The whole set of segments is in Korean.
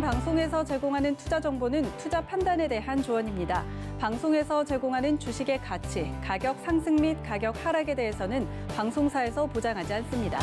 방송에서 제공하는 투자 정보는 투자 판단에 대한 조언입니다. 방송에서 제공하는 주식의 가치, 가격 상승 및 가격 하락에 대해서는 방송사에서 보장하지 않습니다.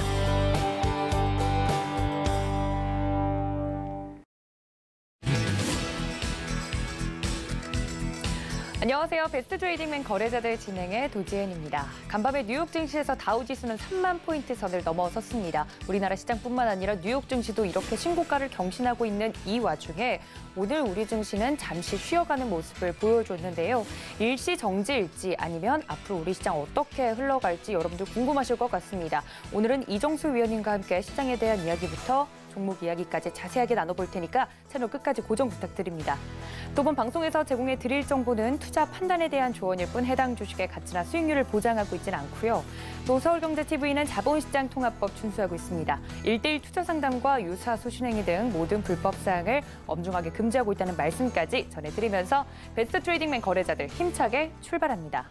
안녕하세요. 베스트 트레이딩맨 거래자들 진행의 도지은입니다. 간밤에 뉴욕 증시에서 다우지수는 3만 포인트 선을 넘어섰습니다. 우리나라 시장뿐만 아니라 뉴욕 증시도 이렇게 신고가를 경신하고 있는 이 와중에 오늘 우리 증시는 잠시 쉬어가는 모습을 보여줬는데요. 일시 정지일지 아니면 앞으로 우리 시장 어떻게 흘러갈지 여러분들 궁금하실 것 같습니다. 오늘은 이정수 위원님과 함께 시장에 대한 이야기부터 종목 이야기까지 자세하게 나눠볼 테니까 채널 끝까지 고정 부탁드립니다. 또 본 방송에서 제공해 드릴 정보는 투자 판단에 대한 조언일 뿐 해당 주식의 가치나 수익률을 보장하고 있지는 않고요. 또 서울경제TV는 자본시장 통합법 준수하고 있습니다. 1:1 투자 상담과 유사 수신행위 등 모든 불법 사항을 엄중하게 금지하고 있다는 말씀까지 전해드리면서 베스트 트레이딩맨 거래자들 힘차게 출발합니다.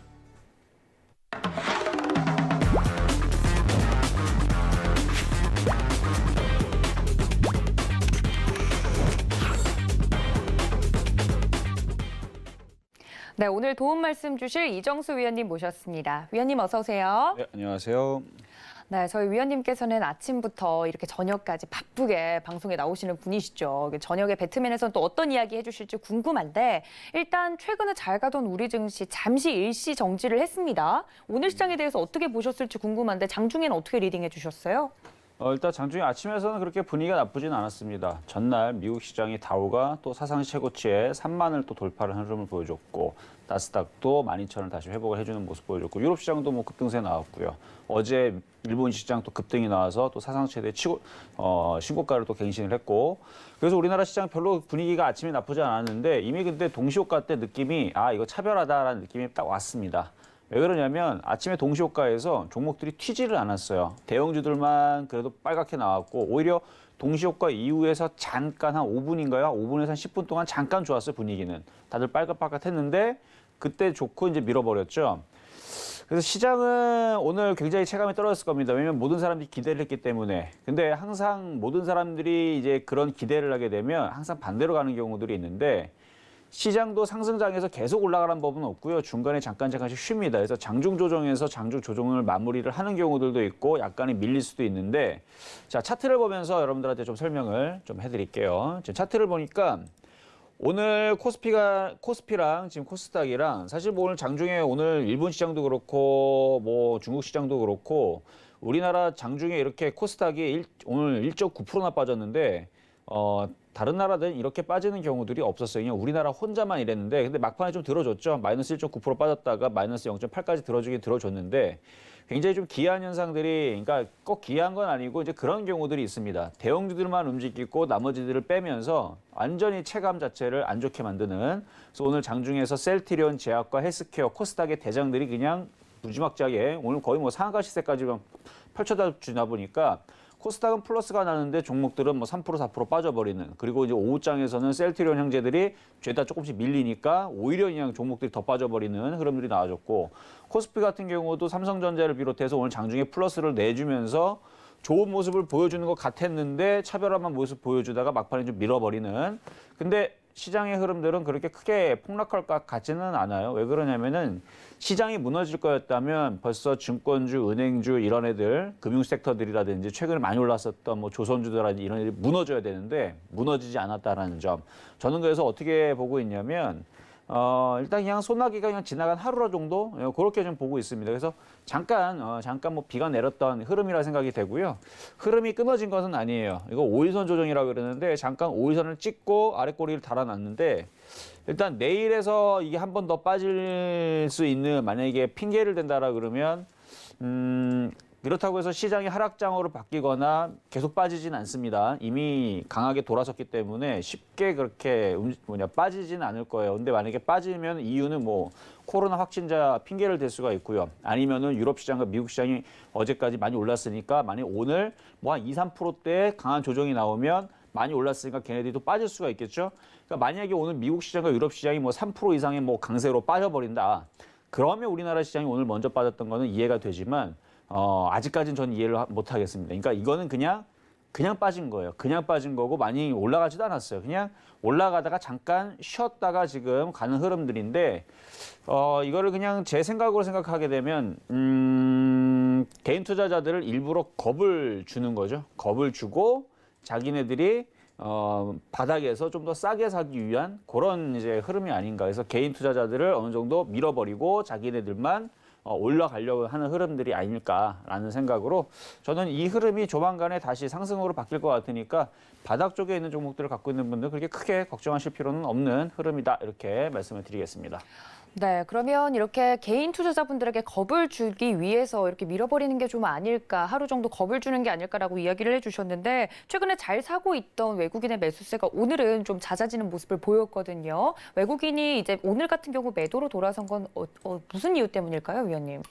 네, 오늘 도움 말씀 주실 이정수 위원님 모셨습니다. 위원님 어서 오세요. 네, 안녕하세요. 네, 저희 위원님께서는 아침부터 이렇게 저녁까지 바쁘게 방송에 나오시는 분이시죠. 저녁에 배트맨에서는 또 어떤 이야기 해주실지 궁금한데 일단 최근에 잘 가던 우리 증시 잠시 일시 정지를 했습니다. 오늘 시장에 대해서 어떻게 보셨을지 궁금한데 장중에는 어떻게 리딩해 주셨어요? 일단 장중에 아침에서는 그렇게 분위기가 나쁘진 않았습니다. 전날 미국 시장이 다우가 또 사상 최고치의 3만을 또 돌파하는 흐름을 보여줬고 나스닥도 12,000을 다시 회복을 해주는 모습 보여줬고 유럽 시장도 뭐 급등세 나왔고요. 어제 일본 시장 또 급등이 나와서 또 사상 최대 신고가를 또 갱신을 했고 그래서 우리나라 시장 별로 분위기가 아침에 나쁘지 않았는데 이미 근데 동시효과 때 느낌이 이거 차별하다라는 느낌이 딱 왔습니다. 왜 그러냐면 아침에 동시효과에서 종목들이 튀지를 않았어요. 대형주들만 그래도 빨갛게 나왔고 오히려 동시효과 이후에서 잠깐 한 5분인가요? 5분에서 한 10분 동안 잠깐 좋았어요, 분위기는. 다들 빨갛빨갛했는데 그때 좋고 이제 밀어버렸죠. 그래서 시장은 오늘 굉장히 체감이 떨어졌을 겁니다. 왜냐면 모든 사람들이 기대를 했기 때문에. 근데 항상 모든 사람들이 이제 그런 기대를 하게 되면 항상 반대로 가는 경우들이 있는데 시장도 상승장에서 계속 올라가는 법은 없고요. 중간에 잠깐씩 쉽니다. 그래서 장중 조정에서 장중 조정을 마무리를 하는 경우들도 있고 약간의 밀릴 수도 있는데 자, 차트를 보면서 여러분들한테 좀 설명을 좀 해드릴게요. 지금 차트를 보니까 오늘 코스피랑 지금 코스닥이랑 사실 뭐 오늘 장중에 오늘 일본 시장도 그렇고 뭐 중국 시장도 그렇고 우리나라 장중에 이렇게 코스닥이 오늘 1.9%나 빠졌는데 다른 나라들은 이렇게 빠지는 경우들이 없었어요. 그냥 우리나라 혼자만 이랬는데 근데 막판에 좀 들어줬죠. 마이너스 1.9% 빠졌다가 마이너스 0.8까지 들어줬는데 굉장히 좀 기이한 현상들이 그러니까 꼭 기이한 건 아니고 이제 그런 경우들이 있습니다. 대형주들만 움직이고 나머지들을 빼면서 완전히 체감 자체를 안 좋게 만드는 그래서 오늘 장중에서 셀트리온, 제약과 헬스케어, 코스닥의 대장들이 그냥 무지막지하게 오늘 거의 뭐 상한가 시세까지 펼쳐다 주나 보니까 코스닥은 플러스가 나는데 종목들은 뭐 3%, 4% 빠져버리는 그리고 이제 오후장에서는 셀트리온 형제들이 죄다 조금씩 밀리니까 오히려 그냥 종목들이 더 빠져버리는 흐름들이 나와줬고 코스피 같은 경우도 삼성전자를 비롯해서 오늘 장중에 플러스를 내주면서 좋은 모습을 보여주는 것 같았는데 차별화만 모습 보여주다가 막판에 좀 밀어버리는 근데 시장의 흐름들은 그렇게 크게 폭락할 것 같지는 않아요. 왜 그러냐면은 시장이 무너질 거였다면 벌써 증권주, 은행주 이런 애들, 금융 섹터들이라든지 최근에 많이 올랐었던 뭐 조선주들이라든지 이런 애들이 무너져야 되는데 무너지지 않았다라는 점. 저는 그래서 어떻게 보고 있냐면 일단 그냥 소나기가 그냥 지나간 하루 정도 그렇게 좀 보고 있습니다. 그래서 잠깐 뭐 비가 내렸던 흐름이라 생각이 되고요. 흐름이 끊어진 것은 아니에요. 이거 5일선 조정이라 그러는데 잠깐 5일선을 찍고 아래 꼬리를 달아놨는데 일단 내일에서 이게 한 번 더 빠질 수 있는 만약에 핑계를 댄다라 그러면 그렇다고 해서 시장이 하락장으로 바뀌거나 계속 빠지진 않습니다. 이미 강하게 돌아섰기 때문에 쉽게 그렇게 빠지진 않을 거예요. 근데 만약에 빠지면 이유는 뭐 코로나 확진자 핑계를 댈 수가 있고요. 아니면은 유럽 시장과 미국 시장이 어제까지 많이 올랐으니까 만약 오늘 뭐 한 2, 3%대 강한 조정이 나오면 많이 올랐으니까 걔네들이 또 빠질 수가 있겠죠. 그러니까 만약에 오늘 미국 시장과 유럽 시장이 뭐 3% 이상의 뭐 강세로 빠져버린다. 그러면 우리나라 시장이 오늘 먼저 빠졌던 거는 이해가 되지만 아직까지는 저는 이해를 못 하겠습니다. 그러니까 이거는 그냥 그냥 빠진 거예요. 그냥 빠진 거고 많이 올라가지도 않았어요. 그냥 올라가다가 잠깐 쉬었다가 지금 가는 흐름들인데 이거를 그냥 제 생각으로 생각하게 되면 개인 투자자들을 일부러 겁을 주는 거죠. 겁을 주고 자기네들이 바닥에서 좀 더 싸게 사기 위한 그런 이제 흐름이 아닌가. 그래서 개인 투자자들을 어느 정도 밀어버리고 자기네들만 올라가려고 하는 흐름들이 아닐까라는 생각으로 저는 이 흐름이 조만간에 다시 상승으로 바뀔 것 같으니까 바닥 쪽에 있는 종목들을 갖고 있는 분들 그렇게 크게 걱정하실 필요는 없는 흐름이다. 이렇게 말씀을 드리겠습니다. 네, 그러면 이렇게 개인 투자자분들에게 겁을 주기 위해서 이렇게 밀어버리는 게 좀 아닐까, 하루 정도 겁을 주는 게 아닐까라고 이야기를 해주셨는데 최근에 잘 사고 있던 외국인의 매수세가 오늘은 좀 잦아지는 모습을 보였거든요. 외국인이 이제 오늘 같은 경우 매도로 돌아선 건 무슨 이유 때문일까요, 위원님?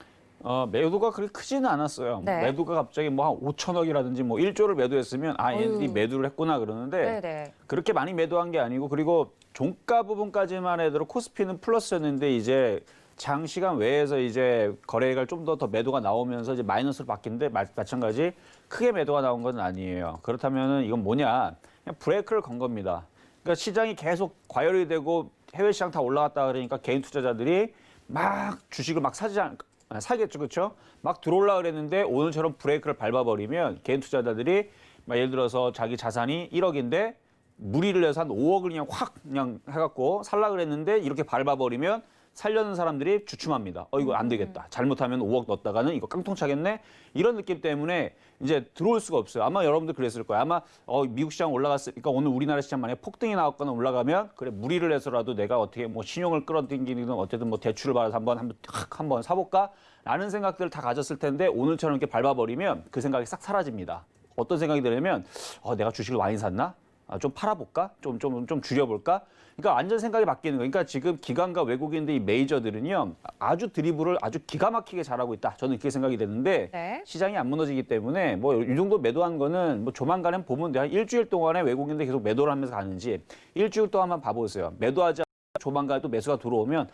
매도가 그렇게 크지는 않았어요. 네. 매도가 갑자기 뭐 한 5천억이라든지 뭐 1조를 매도했으면 얘네들이 매도를 했구나 그러는데 네네. 그렇게 많이 매도한 게 아니고 그리고 종가 부분까지만 해도 코스피는 플러스였는데 이제 장시간 외에서 이제 거래액을 좀 더 매도가 나오면서 이제 마이너스로 바뀐데 마찬가지 크게 매도가 나온 건 아니에요. 그렇다면은 이건 뭐냐? 그냥 브레이크를 건 겁니다. 그러니까 시장이 계속 과열이 되고 해외 시장 다 올라갔다 그러니까 개인 투자자들이 막 주식을 막 사겠죠, 그렇죠? 막 들어올라 그랬는데 오늘처럼 브레이크를 밟아버리면 개인 투자자들이 막 예를 들어서 자기 자산이 1억인데 무리를 해서 한 5억을 그냥 확 그냥 해갖고 살라 그랬는데 이렇게 밟아버리면 살려는 사람들이 주춤합니다. 이거 안 되겠다. 잘못하면 5억 넣었다가는 이거 깡통 차겠네? 이런 느낌 때문에 이제 들어올 수가 없어요. 아마 여러분들 그랬을 거예요. 아마 미국 시장 올라갔으니까 오늘 우리나라 시장 만약에 폭등이 나왔거나 올라가면 그래 무리를 해서라도 내가 어떻게 뭐 신용을 끌어당기든 어쨌든 뭐 대출을 받아서 한번 사볼까? 라는 생각들을 다 가졌을 텐데 오늘처럼 이렇게 밟아버리면 그 생각이 싹 사라집니다. 어떤 생각이 들냐면 내가 주식을 많이 샀나? 좀 팔아볼까? 좀 줄여볼까? 그러니까 완전 생각이 바뀌는 거예요. 그러니까 지금 기관과 외국인들 이 메이저들은요 아주 드리블을 아주 기가 막히게 잘하고 있다. 저는 그렇게 생각이 되는데 네. 시장이 안 무너지기 때문에 뭐 이 정도 매도한 거는 뭐 조만간에 보면 돼요. 한 일주일 동안에 외국인들 계속 매도를 하면서 가는지 일주일 동안만 봐보세요. 매도하지 않고 조만간에 또 매수가 들어오면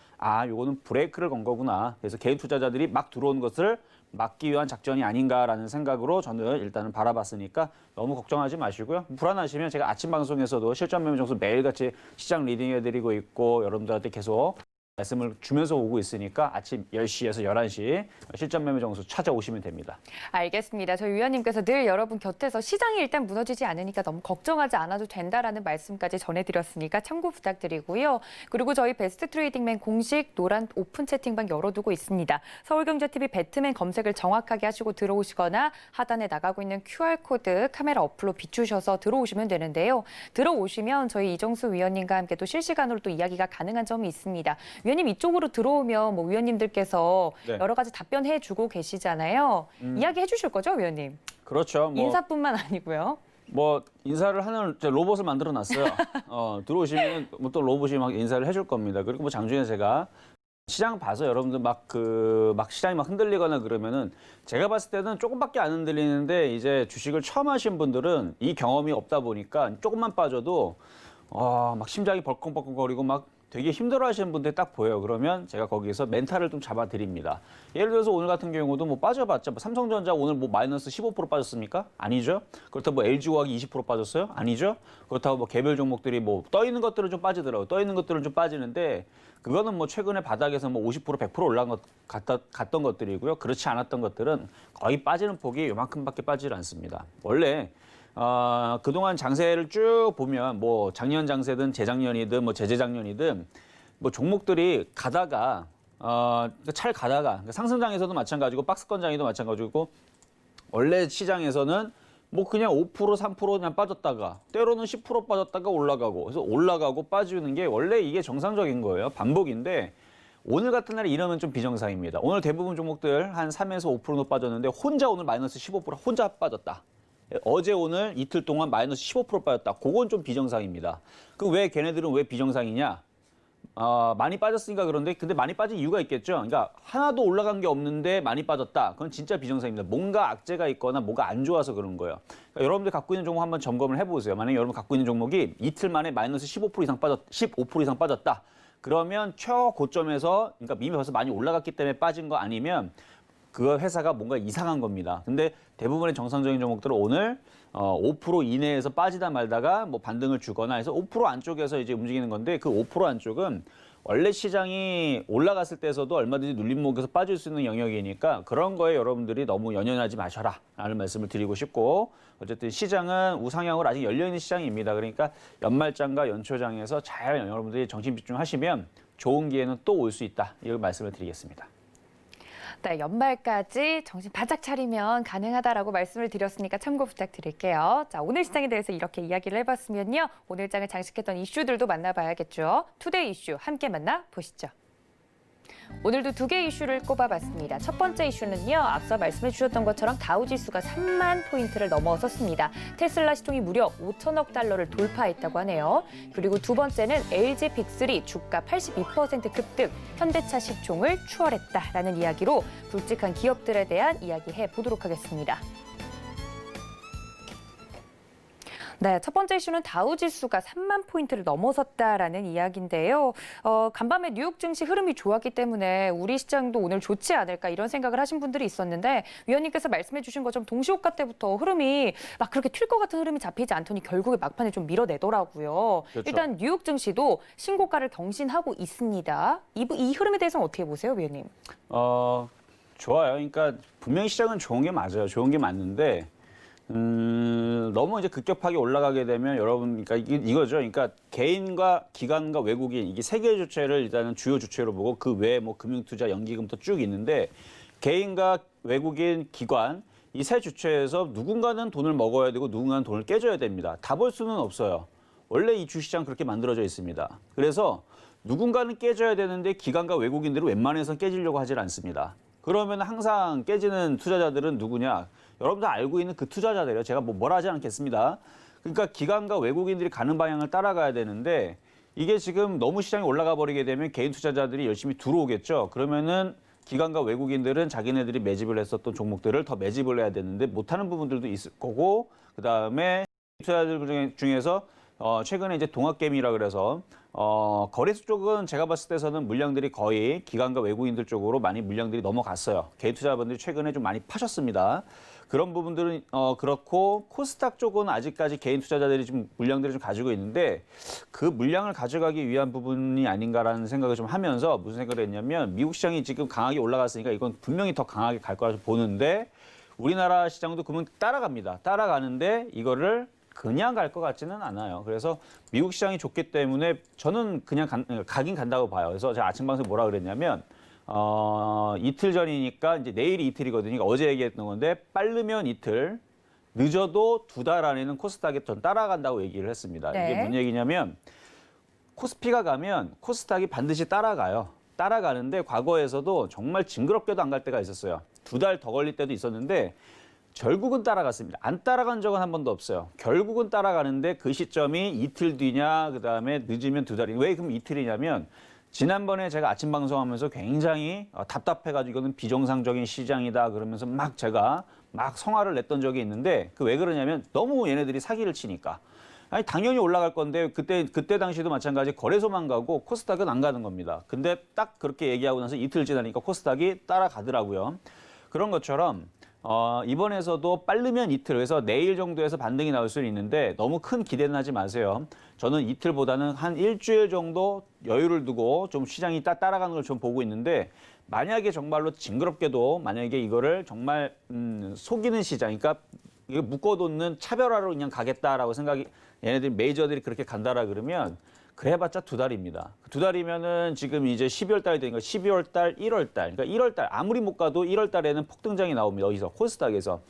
요거는 브레이크를 건 거구나. 그래서 개인 투자자들이 막 들어오는 것을 막기 위한 작전이 아닌가라는 생각으로 저는 일단은 바라봤으니까 너무 걱정하지 마시고요. 불안하시면 제가 아침 방송에서도 실전 매매 정수 매일같이 시장 리딩해드리고 있고 여러분들한테 계속 말씀을 주면서 오고 있으니까 아침 10시에서 11시 실전 매매 정수 찾아오시면 됩니다. 알겠습니다. 저희 위원님께서 늘 여러분 곁에서 시장이 일단 무너지지 않으니까 너무 걱정하지 않아도 된다라는 말씀까지 전해드렸으니까 참고 부탁드리고요. 그리고 저희 베스트 트레이딩맨 공식 노란 오픈 채팅방 열어두고 있습니다. 서울경제TV 배트맨 검색을 정확하게 하시고 들어오시거나 하단에 나가고 있는 QR코드 카메라 어플로 비추셔서 들어오시면 되는데요. 들어오시면 저희 이정수 위원님과 함께 또 실시간으로 또 이야기가 가능한 점이 있습니다. 위원님 이쪽으로 들어오면 뭐 위원님들께서 네. 여러 가지 답변해주고 계시잖아요. 이야기해 주실 거죠, 위원님? 그렇죠. 인사뿐만 아니고요. 뭐 인사를 하는 로봇을 만들어 놨어요. 들어오시면 뭐 또 로봇이 막 인사를 해줄 겁니다. 그리고 뭐 장중에 제가 시장 봐서 여러분들 막 시장이 막 흔들리거나 그러면은 제가 봤을 때는 조금밖에 안 흔들리는데 이제 주식을 처음 하신 분들은 이 경험이 없다 보니까 조금만 빠져도 막 심장이 벌컹벌컹거리고 막 되게 힘들어하시는 분들 딱 보여요. 그러면 제가 거기서 멘탈을 좀 잡아드립니다. 예를 들어서 오늘 같은 경우도 뭐 빠져봤자 삼성전자 오늘 뭐 마이너스 15% 빠졌습니까? 아니죠. 그렇다고 뭐 LG화학이 20% 빠졌어요? 아니죠. 그렇다고 뭐 개별 종목들이 뭐 떠 있는 것들은 좀 빠지더라고요. 떠 있는 것들은 좀 빠지는데 그거는 뭐 최근에 바닥에서 뭐 50% 100% 올라간 갔던 것들이고요. 그렇지 않았던 것들은 거의 빠지는 폭이 요만큼밖에 빠지질 않습니다. 원래 그동안 장세를 쭉 보면 뭐 작년 장세든 재작년이든 뭐 재재작년이든 뭐 종목들이 가다가 잘 가다가 그러니까 상승장에서도 마찬가지고 박스권장에도 마찬가지고 원래 시장에서는 뭐 그냥 5% 3% 그냥 빠졌다가 때로는 10% 빠졌다가 올라가고 그래서 올라가고 빠지는 게 원래 이게 정상적인 거예요. 반복인데 오늘 같은 날에 이러면 좀 비정상입니다. 오늘 대부분 종목들 한 3에서 5% 정도 빠졌는데 혼자 오늘 마이너스 15% 혼자 빠졌다. 어제 오늘 이틀 동안 마이너스 15% 빠졌다. 그건 좀 비정상입니다. 그럼 왜 걔네들은 왜 비정상이냐? 많이 빠졌으니까 그런데 근데 많이 빠진 이유가 있겠죠. 그러니까 하나도 올라간 게 없는데 많이 빠졌다. 그건 진짜 비정상입니다. 뭔가 악재가 있거나 뭐가 안 좋아서 그런 거예요. 그러니까 여러분들 갖고 있는 종목 한번 점검을 해보세요. 만약에 여러분 갖고 있는 종목이 이틀 만에 마이너스 15% 이상 15% 이상 빠졌다. 그러면 최고점에서 그러니까 이미 벌써 많이 올라갔기 때문에 빠진 거 아니면 그 회사가 뭔가 이상한 겁니다. 근데 대부분의 정상적인 종목들은 오늘 5% 이내에서 빠지다 말다가 뭐 반등을 주거나 해서 5% 안쪽에서 이제 움직이는 건데 그 5% 안쪽은 원래 시장이 올라갔을 때에서도 얼마든지 눌림목에서 빠질 수 있는 영역이니까 그런 거에 여러분들이 너무 연연하지 마셔라라는 말씀을 드리고 싶고 어쨌든 시장은 우상향으로 아직 열려있는 시장입니다. 그러니까 연말장과 연초장에서 잘 여러분들이 정신 집중하시면 좋은 기회는 또 올 수 있다. 이런 말씀을 드리겠습니다. 네, 연말까지 정신 바짝 차리면 가능하다라고 말씀을 드렸으니까 참고 부탁드릴게요. 자, 오늘 시장에 대해서 이렇게 이야기를 해봤으면요. 오늘 장을 장식했던 이슈들도 만나봐야겠죠. 투데이 이슈 함께 만나보시죠. 오늘도 2개 이슈를 꼽아봤습니다. 첫 번째 이슈는요. 앞서 말씀해 주셨던 것처럼 다우지수가 3만 포인트를 넘어섰습니다. 테슬라 시총이 무려 5천억 달러를 돌파했다고 하네요. 그리고 두 번째는 LG 빅3 주가 82% 급등, 현대차 시총을 추월했다라는 이야기로 굵직한 기업들에 대한 이야기해 보도록 하겠습니다. 네, 첫 번째 이슈는 다우지수가 3만 포인트를 넘어섰다라는 이야기인데요. 간밤에 뉴욕 증시 흐름이 좋았기 때문에 우리 시장도 오늘 좋지 않을까 이런 생각을 하신 분들이 있었는데 위원님께서 말씀해 주신 것처럼 동시호가 때부터 흐름이 막 그렇게 튈 것 같은 흐름이 잡히지 않더니 결국에 막판에 좀 밀어내더라고요. 그렇죠. 일단 뉴욕 증시도 신고가를 경신하고 있습니다. 이 흐름에 대해서는 어떻게 보세요, 위원님? 좋아요. 그러니까 분명히 시장은 좋은 게 맞아요. 좋은 게 맞는데 너무 이제 급격하게 올라가게 되면 여러분, 그러니까 이거죠. 그러니까 개인과 기관과 외국인 이게 세 개의 주체를 일단은 주요 주체로 보고 그 외에 뭐 금융투자, 연기금도 쭉 있는데 개인과 외국인, 기관 이 세 주체에서 누군가는 돈을 먹어야 되고 누군가는 돈을 깨줘야 됩니다. 다 볼 수는 없어요. 원래 이 주시장 그렇게 만들어져 있습니다. 그래서 누군가는 깨져야 되는데 기관과 외국인들은 웬만해서 깨지려고 하질 않습니다. 그러면 항상 깨지는 투자자들은 누구냐? 여러분들 알고 있는 그 투자자들이에요. 제가 뭐라 하지 않겠습니다. 그러니까 기관과 외국인들이 가는 방향을 따라가야 되는데 이게 지금 너무 시장이 올라가 버리게 되면 개인 투자자들이 열심히 들어오겠죠. 그러면은 기관과 외국인들은 자기네들이 매집을 했었던 종목들을 더 매집을 해야 되는데 못하는 부분들도 있을 거고 그다음에 투자자들 중에서 최근에 이제 동학개미라 그래서 거래소 쪽은 제가 봤을 때서는 물량들이 거의 기관과 외국인들 쪽으로 많이 물량들이 넘어갔어요. 개인 투자자분들이 최근에 좀 많이 파셨습니다. 그런 부분들은 그렇고 코스닥 쪽은 아직까지 개인 투자자들이 좀 물량들을 좀 가지고 있는데 그 물량을 가져가기 위한 부분이 아닌가라는 생각을 좀 하면서 무슨 생각을 했냐면 미국 시장이 지금 강하게 올라갔으니까 이건 분명히 더 강하게 갈 거라고 보는데 우리나라 시장도 그러면 따라갑니다. 따라가는데 이거를 그냥 갈 것 같지는 않아요. 그래서 미국 시장이 좋기 때문에 저는 그냥 가긴 간다고 봐요. 그래서 제가 아침 방송에 뭐라 그랬냐면 이틀 전이니까 이제 내일이 이틀이거든요. 그러니까 어제 얘기했던 건데 빠르면 이틀, 늦어도 2달 안에는 코스닥이 전 따라간다고 얘기를 했습니다. 네. 이게 무슨 얘기냐면 코스피가 가면 코스닥이 반드시 따라가요. 따라가는데 과거에서도 정말 징그럽게도 안 갈 때가 있었어요. 2달 더 걸릴 때도 있었는데 결국은 따라갔습니다. 안 따라간 적은 한 번도 없어요. 결국은 따라가는데 그 시점이 이틀 뒤냐, 그다음에 늦으면 2달이. 왜 그럼 이틀이냐면 지난번에 제가 아침 방송하면서 굉장히 답답해가지고 이거는 비정상적인 시장이다 그러면서 막 제가 막 성화를 냈던 적이 있는데 그 왜 그러냐면 너무 얘네들이 사기를 치니까. 아니 당연히 올라갈 건데 그때 당시도 마찬가지 거래소만 가고 코스닥은 안 가는 겁니다. 근데 딱 그렇게 얘기하고 나서 이틀 지나니까 코스닥이 따라가더라고요. 그런 것처럼 이번에서도 빠르면 이틀, 그래서 내일 정도에서 반등이 나올 수는 있는데 너무 큰 기대는 하지 마세요. 저는 이틀보다는 한 일주일 정도 여유를 두고 좀 시장이 따라가는 걸 좀 보고 있는데 만약에 정말로 징그럽게도 만약에 이거를 정말 속이는 시장, 그러니까 이거 묶어놓는 차별화로 그냥 가겠다라고 생각이 얘네들 메이저들이 그렇게 간다라 그러면 그래봤자 2달입니다. 2달이면은 지금 이제 12월 달이 되니까 12월 달, 1월 달. 그러니까 1월 달 아무리 못 가도 1월 달에는 폭등장이 나옵니다. 어디서 코스닥에서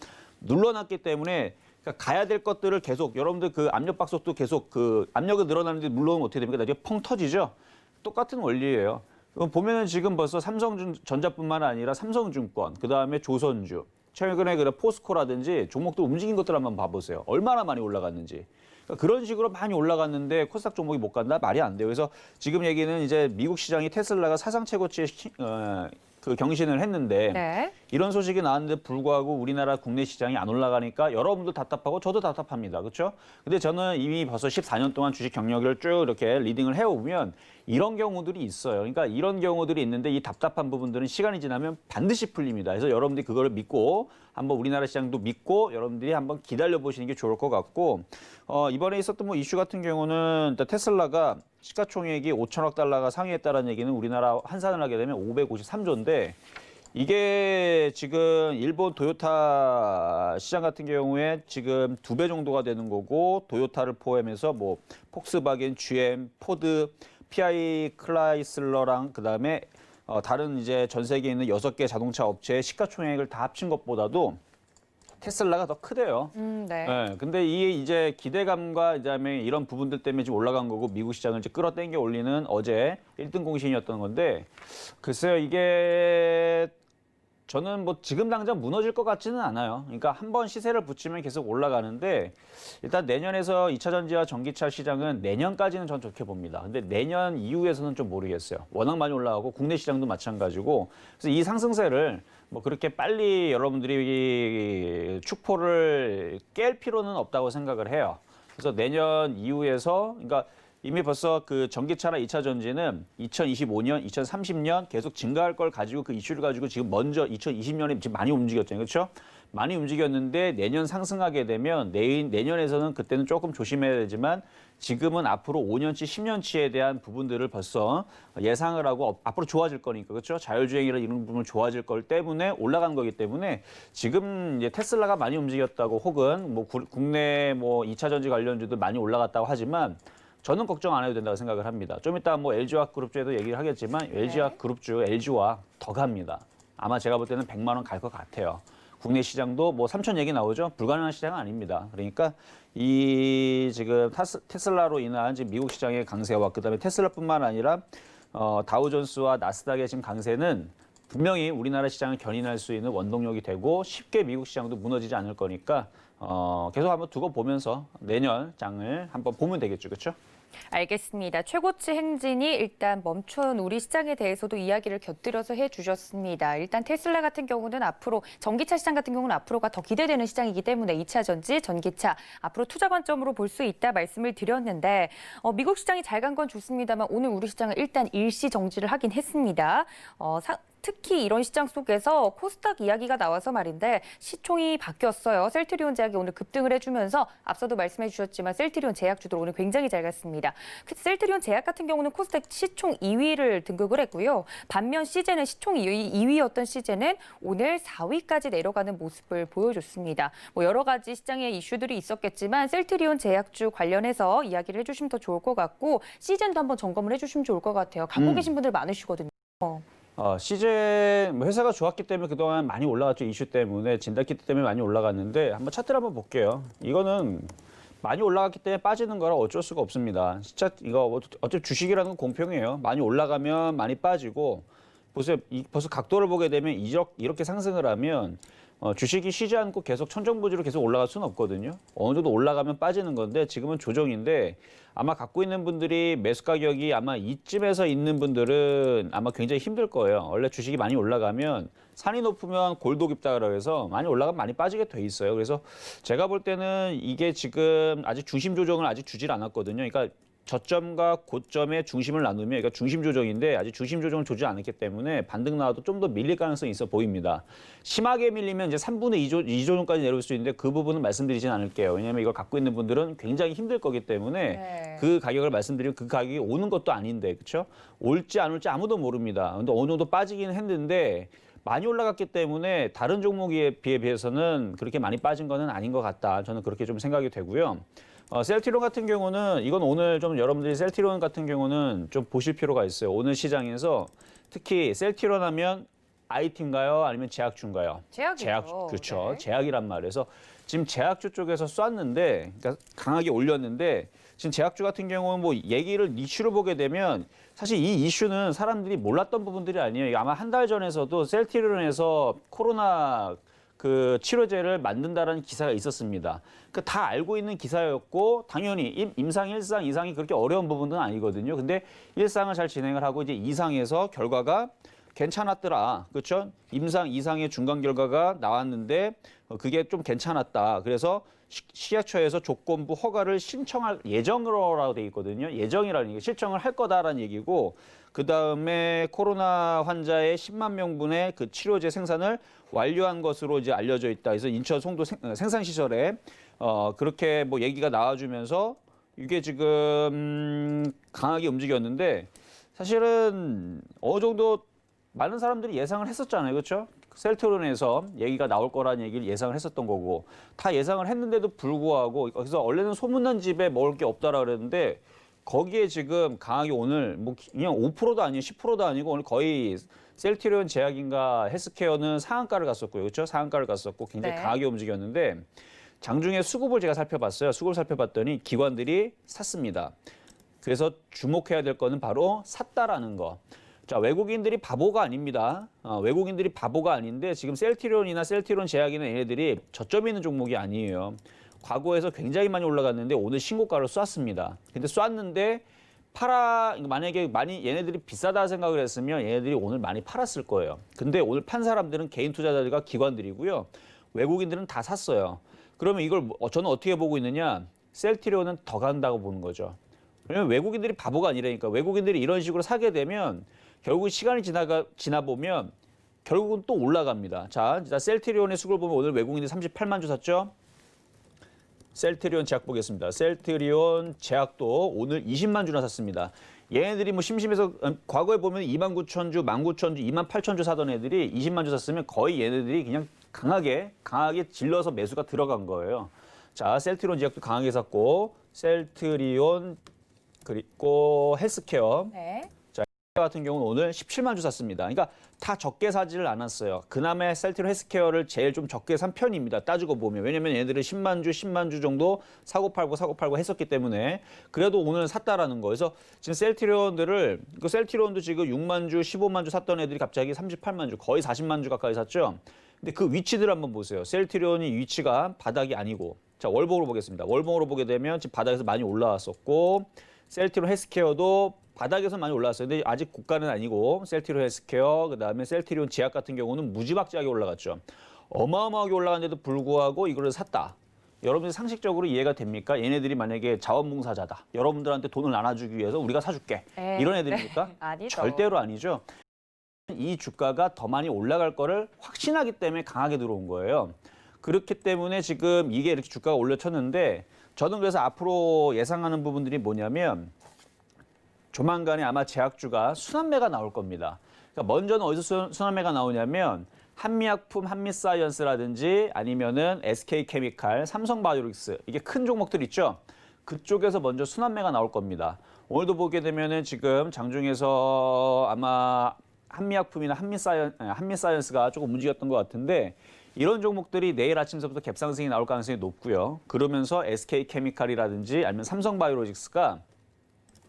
눌러놨기 때문에 그러니까 가야 될 것들을 계속 여러분들 그 압력 박속도 계속 그 압력이 늘어나는데 물러오면 어떻게 됩니까? 나중에 펑 터지죠. 똑같은 원리예요. 보면은 지금 벌써 삼성전자뿐만 아니라 삼성증권, 그 다음에 조선주, 최근에 그 포스코라든지 종목들 움직인 것들 한번 봐보세요. 얼마나 많이 올라갔는지. 그런 식으로 많이 올라갔는데 코스닥 종목이 못 간다? 말이 안 돼요. 그래서 지금 얘기는 이제 미국 시장이 테슬라가 사상 최고치의 그 경신을 했는데 네. 이런 소식이 나왔는데 불구하고 우리나라 국내 시장이 안 올라가니까 여러분도 답답하고 저도 답답합니다. 그렇죠? 근데 저는 이미 벌써 14년 동안 주식 경력을 쭉 이렇게 리딩을 해오면 이런 경우들이 있어요. 그러니까 이런 경우들이 있는데 이 답답한 부분들은 시간이 지나면 반드시 풀립니다. 그래서 여러분들이 그거를 믿고 한번 우리나라 시장도 믿고 여러분들이 한번 기다려 보시는 게 좋을 것 같고 이번에 있었던 뭐 이슈 같은 경우는 테슬라가 시가총액이 5천억 달러가 상회했다는 얘기는 우리나라 환산을 하게 되면 553조인데 이게 지금 일본 토요타 시장 같은 경우에 지금 2배 정도가 되는 거고 토요타를 포함해서 뭐 폭스바겐, GM, 포드, PI 클라이슬러랑 그다음에 다른 이제 전 세계에 있는 6개 자동차 업체의 시가총액을 다 합친 것보다도 테슬라가 더 크대요. 네. 네, 근데 이게 이제 기대감과 그다음에 이런 부분들 때문에 지금 올라간 거고 미국 시장을 이제 끌어당겨 올리는 어제 1등 공신이었던 건데 글쎄요 이게 저는 뭐 지금 당장 무너질 것 같지는 않아요. 그러니까 한번 시세를 붙이면 계속 올라가는데 일단 내년에서 2차 전지와 전기차 시장은 내년까지는 전 좋게 봅니다. 근데 내년 이후에서는 좀 모르겠어요. 워낙 많이 올라가고 국내 시장도 마찬가지고 그래서 이 상승세를 뭐 그렇게 빨리 여러분들이 축포를 깰 필요는 없다고 생각을 해요. 그래서 내년 이후에서 그러니까 이미 벌써 그 전기차나 2차 전지는 2025년, 2030년 계속 증가할 걸 가지고 그 이슈를 가지고 지금 먼저 2020년에 지금 많이 움직였잖아요. 그렇죠? 많이 움직였는데 내년 상승하게 되면 내년에서는 그때는 조금 조심해야 되지만 지금은 앞으로 5년치, 10년치에 대한 부분들을 벌써 예상을 하고 앞으로 좋아질 거니까 그렇죠? 자율주행이나 이런 부분을 좋아질 걸 때문에 올라간 거기 때문에 지금 이제 테슬라가 많이 움직였다고 혹은 뭐 국내 뭐 2차 전지 관련주도 많이 올라갔다고 하지만 저는 걱정 안 해도 된다고 생각을 합니다. 좀 이따 뭐 LG화학 그룹주에도 얘기를 하겠지만 LG화학 그룹주 LG화 더 갑니다. 아마 제가 볼 때는 100만 원 갈 것 같아요. 국내 시장도 뭐 3천 얘기 나오죠. 불가능한 시장은 아닙니다. 그러니까 이 지금 테슬라로 인한 지금 미국 시장의 강세와 그다음에 테슬라뿐만 아니라 다우존스와 나스닥의 지금 강세는 분명히 우리나라 시장을 견인할 수 있는 원동력이 되고 쉽게 미국 시장도 무너지지 않을 거니까 계속 한번 두고 보면서 내년 장을 한번 보면 되겠죠. 그렇죠? 알겠습니다. 최고치 행진이 일단 멈춘 우리 시장에 대해서도 이야기를 곁들여서 해주셨습니다. 일단 테슬라 같은 경우는 앞으로 전기차 시장 같은 경우는 앞으로가 더 기대되는 시장이기 때문에 2차 전지, 전기차 앞으로 투자 관점으로 볼 수 있다 말씀을 드렸는데 미국 시장이 잘 간 건 좋습니다만 오늘 우리 시장은 일단 일시 정지를 하긴 했습니다. 특히 이런 시장 속에서 코스닥 이야기가 나와서 말인데 시총이 바뀌었어요. 셀트리온 제약이 오늘 급등을 해주면서 앞서도 말씀해 주셨지만 셀트리온 제약주들 오늘 굉장히 잘 갔습니다. 셀트리온 제약 같은 경우는 코스닥 시총 2위를 등극을 했고요. 반면 시제는 시총 2위였던 시제는 오늘 4위까지 내려가는 모습을 보여줬습니다. 뭐 여러 가지 시장의 이슈들이 있었겠지만 셀트리온 제약주 관련해서 이야기를 해주시면 더 좋을 것 같고 시젠도 한번 점검을 해주시면 좋을 것 같아요. 갖고 계신 분들 많으시거든요. 시제 회사가 좋았기 때문에 그동안 많이 올라갔죠. 이슈 때문에 진단키트 때문에 많이 올라갔는데 한번 차트를 한번 볼게요. 이거는 많이 올라갔기 때문에 빠지는 거라 어쩔 수가 없습니다. 진짜 이거 어차피 주식이라는 건 공평해요. 많이 올라가면 많이 빠지고 보세요. 벌써 각도를 보게 되면 이렇게 상승을 하면 주식이 쉬지 않고 계속 천정부지로 계속 올라갈 수는 없거든요. 어느 정도 올라가면 빠지는 건데 지금은 조정인데 아마 갖고 있는 분들이 매수 가격이 아마 이쯤에서 있는 분들은 아마 굉장히 힘들 거예요. 원래 주식이 많이 올라가면 산이 높으면 골도 깊다 그래서 많이 올라가면 많이 빠지게 돼 있어요. 그래서 제가 볼 때는 이게 지금 아직 중심 조정을 아직 주질 않았거든요. 그러니까 저점과 고점의 중심을 나누면 그러니까 중심 조정인데 아직 중심 조정을 주지 않았기 때문에 반등 나와도 좀 더 밀릴 가능성이 있어 보입니다. 심하게 밀리면 이제 3분의 2 조정까지 내려올 수 있는데 그 부분은 말씀드리진 않을게요. 왜냐하면 이걸 갖고 있는 분들은 굉장히 힘들 거기 때문에 그 가격을 말씀드리면 그 가격이 오는 것도 아닌데 그렇죠? 올지 안 올지 아무도 모릅니다. 근데 어느 정도 빠지긴 했는데 많이 올라갔기 때문에 다른 종목에 비해서는 그렇게 많이 빠진 거는 아닌 것 같다. 저는 그렇게 좀 생각이 되고요. 셀트리온 같은 경우는 이건 오늘 좀 여러분들이 셀트리온 같은 경우는 좀 보실 필요가 있어요. 오늘 시장에서 특히 셀트리온 하면 IT인가요? 아니면 제약주인가요? 제약이죠. 그렇죠. 네. 제약이란 말이에서 지금 제약주 쪽에서 쐈는데 그러니까 강하게 올렸는데 지금 제약주 같은 경우는 뭐 얘기를 이슈로 보게 되면 사실 이 이슈는 사람들이 몰랐던 부분들이 아니에요. 아마 한 달 전에서도 셀트리온에서 코로나 그 치료제를 만든다라는 기사가 있었습니다. 그 다 알고 있는 기사였고 당연히 임상 1상 2상이 그렇게 어려운 부분은 아니거든요. 근데 1상을 잘 진행을 하고 이제 2상에서 결과가 괜찮았더라. 그렇죠? 임상 이상의 중간 결과가 나왔는데 그게 좀 괜찮았다. 그래서 식약처에서 조건부 허가를 신청할 예정으로라고 돼 있거든요. 예정이라는 게 신청을 할 거다라는 얘기고 그다음에 코로나 환자의 10만 명분의 그 치료제 생산을 완료한 것으로 이제 알려져 있다. 그래서 인천 송도 생산 시설에 그렇게 뭐 얘기가 나와주면서 이게 지금 강하게 움직였는데 사실은 어느 정도 많은 사람들이 예상을 했었잖아요. 그렇죠? 셀트리온에서 얘기가 나올 거라는 얘기를 예상을 했었던 거고 다 예상을 했는데도 불구하고 그래서 원래는 소문난 집에 먹을 게 없다라 그랬는데 거기에 지금 강하게 오늘 뭐 그냥 5%도 아니고 10%도 아니고 오늘 거의 셀트리온 제약인가 헬스케어는 상한가를 갔었고요. 그렇죠? 상한가를 갔었고 굉장히 네. 강하게 움직였는데 장중에 수급을 제가 살펴봤어요. 수급을 살펴봤더니 기관들이 샀습니다. 그래서 주목해야 될 거는 바로 샀다라는 거. 자, 외국인들이 바보가 아닙니다. 외국인들이 바보가 아닌데 지금 셀트리온이나 셀트리온 제약이나 얘네들이 저점이 있는 종목이 아니에요. 과거에서 굉장히 많이 올라갔는데 오늘 신고가를 쐈습니다. 근데 쐈는데 만약에 많이 얘네들이 비싸다 생각을 했으면 얘네들이 오늘 많이 팔았을 거예요. 근데 오늘 판 사람들은 개인 투자자들과 기관들이고요. 외국인들은 다 샀어요. 그러면 이걸 저는 어떻게 보고 있느냐? 셀트리온은 더 간다고 보는 거죠. 왜냐면 외국인들이 바보가 아니라니까. 외국인들이 이런 식으로 사게 되면 결국 시간이 지나 보면 결국은 또 올라갑니다. 자, 셀트리온의 수급을 보면 오늘 외국인들이 38만 주 샀죠? 셀트리온 제약 보겠습니다. 셀트리온 제약도 오늘 20만 주나 샀습니다. 얘네들이 뭐 심심해서 과거에 보면 2만 9천 주, 1만 9천 주, 2만 8천 주 사던 애들이 20만 주 샀으면 거의 얘네들이 그냥 강하게 질러서 매수가 들어간 거예요. 자, 셀트리온 제약도 강하게 샀고 셀트리온 그리고 헬스케어 네. 같은 경우는 오늘 17만 주 샀습니다. 그러니까 다 적게 사지를 않았어요. 그나마 셀트리온 헬스케어를 제일 좀 적게 산 편입니다. 따지고 보면. 왜냐면 얘들은 10만 주 정도 사고 팔고 했었기 때문에 그래도 오늘 샀다라는 거. 그래서 지금 셀트리온도 지금 6만 주, 15만 주 샀던 애들이 갑자기 38만 주, 거의 40만 주 가까이 샀죠. 근데 그 위치들 한번 보세요. 셀트리온이 위치가 바닥이 아니고. 자, 월봉으로 보겠습니다. 월봉으로 보게 되면 지금 바닥에서 많이 올라왔었고 셀트리온 헬스케어도 바닥에서 많이 올라왔어요. 근데 아직 고가는 아니고 셀트리온 헬스케어, 그다음에 셀트리온 제약 같은 경우는 무지막지하게 올라갔죠. 어마어마하게 올라갔는데도 불구하고 이거를 샀다. 여러분들 상식적으로 이해가 됩니까? 얘네들이 만약에 자원봉사자다. 여러분들한테 돈을 나눠주기 위해서 우리가 사줄게. 이런 애들입니까? 네. 아니죠. 절대로 아니죠. 이 주가가 더 많이 올라갈 거를 확신하기 때문에 강하게 들어온 거예요. 그렇기 때문에 지금 이게 이렇게 주가가 올려쳤는데 저는 그래서 앞으로 예상하는 부분들이 뭐냐면 조만간에 아마 제약주가 순환매가 나올 겁니다. 그러니까 먼저는 어디서 순환매가 나오냐면 한미약품, 한미사이언스라든지 아니면은 SK케미칼, 삼성바이오로직스 이게 큰 종목들 있죠. 그쪽에서 먼저 순환매가 나올 겁니다. 오늘도 보게 되면은 지금 장중에서 아마 한미약품이나 한미사이언스가 조금 움직였던 것 같은데 이런 종목들이 내일 아침서부터 갭상승이 나올 가능성이 높고요. 그러면서 SK케미칼이라든지 아니면 삼성바이오로직스가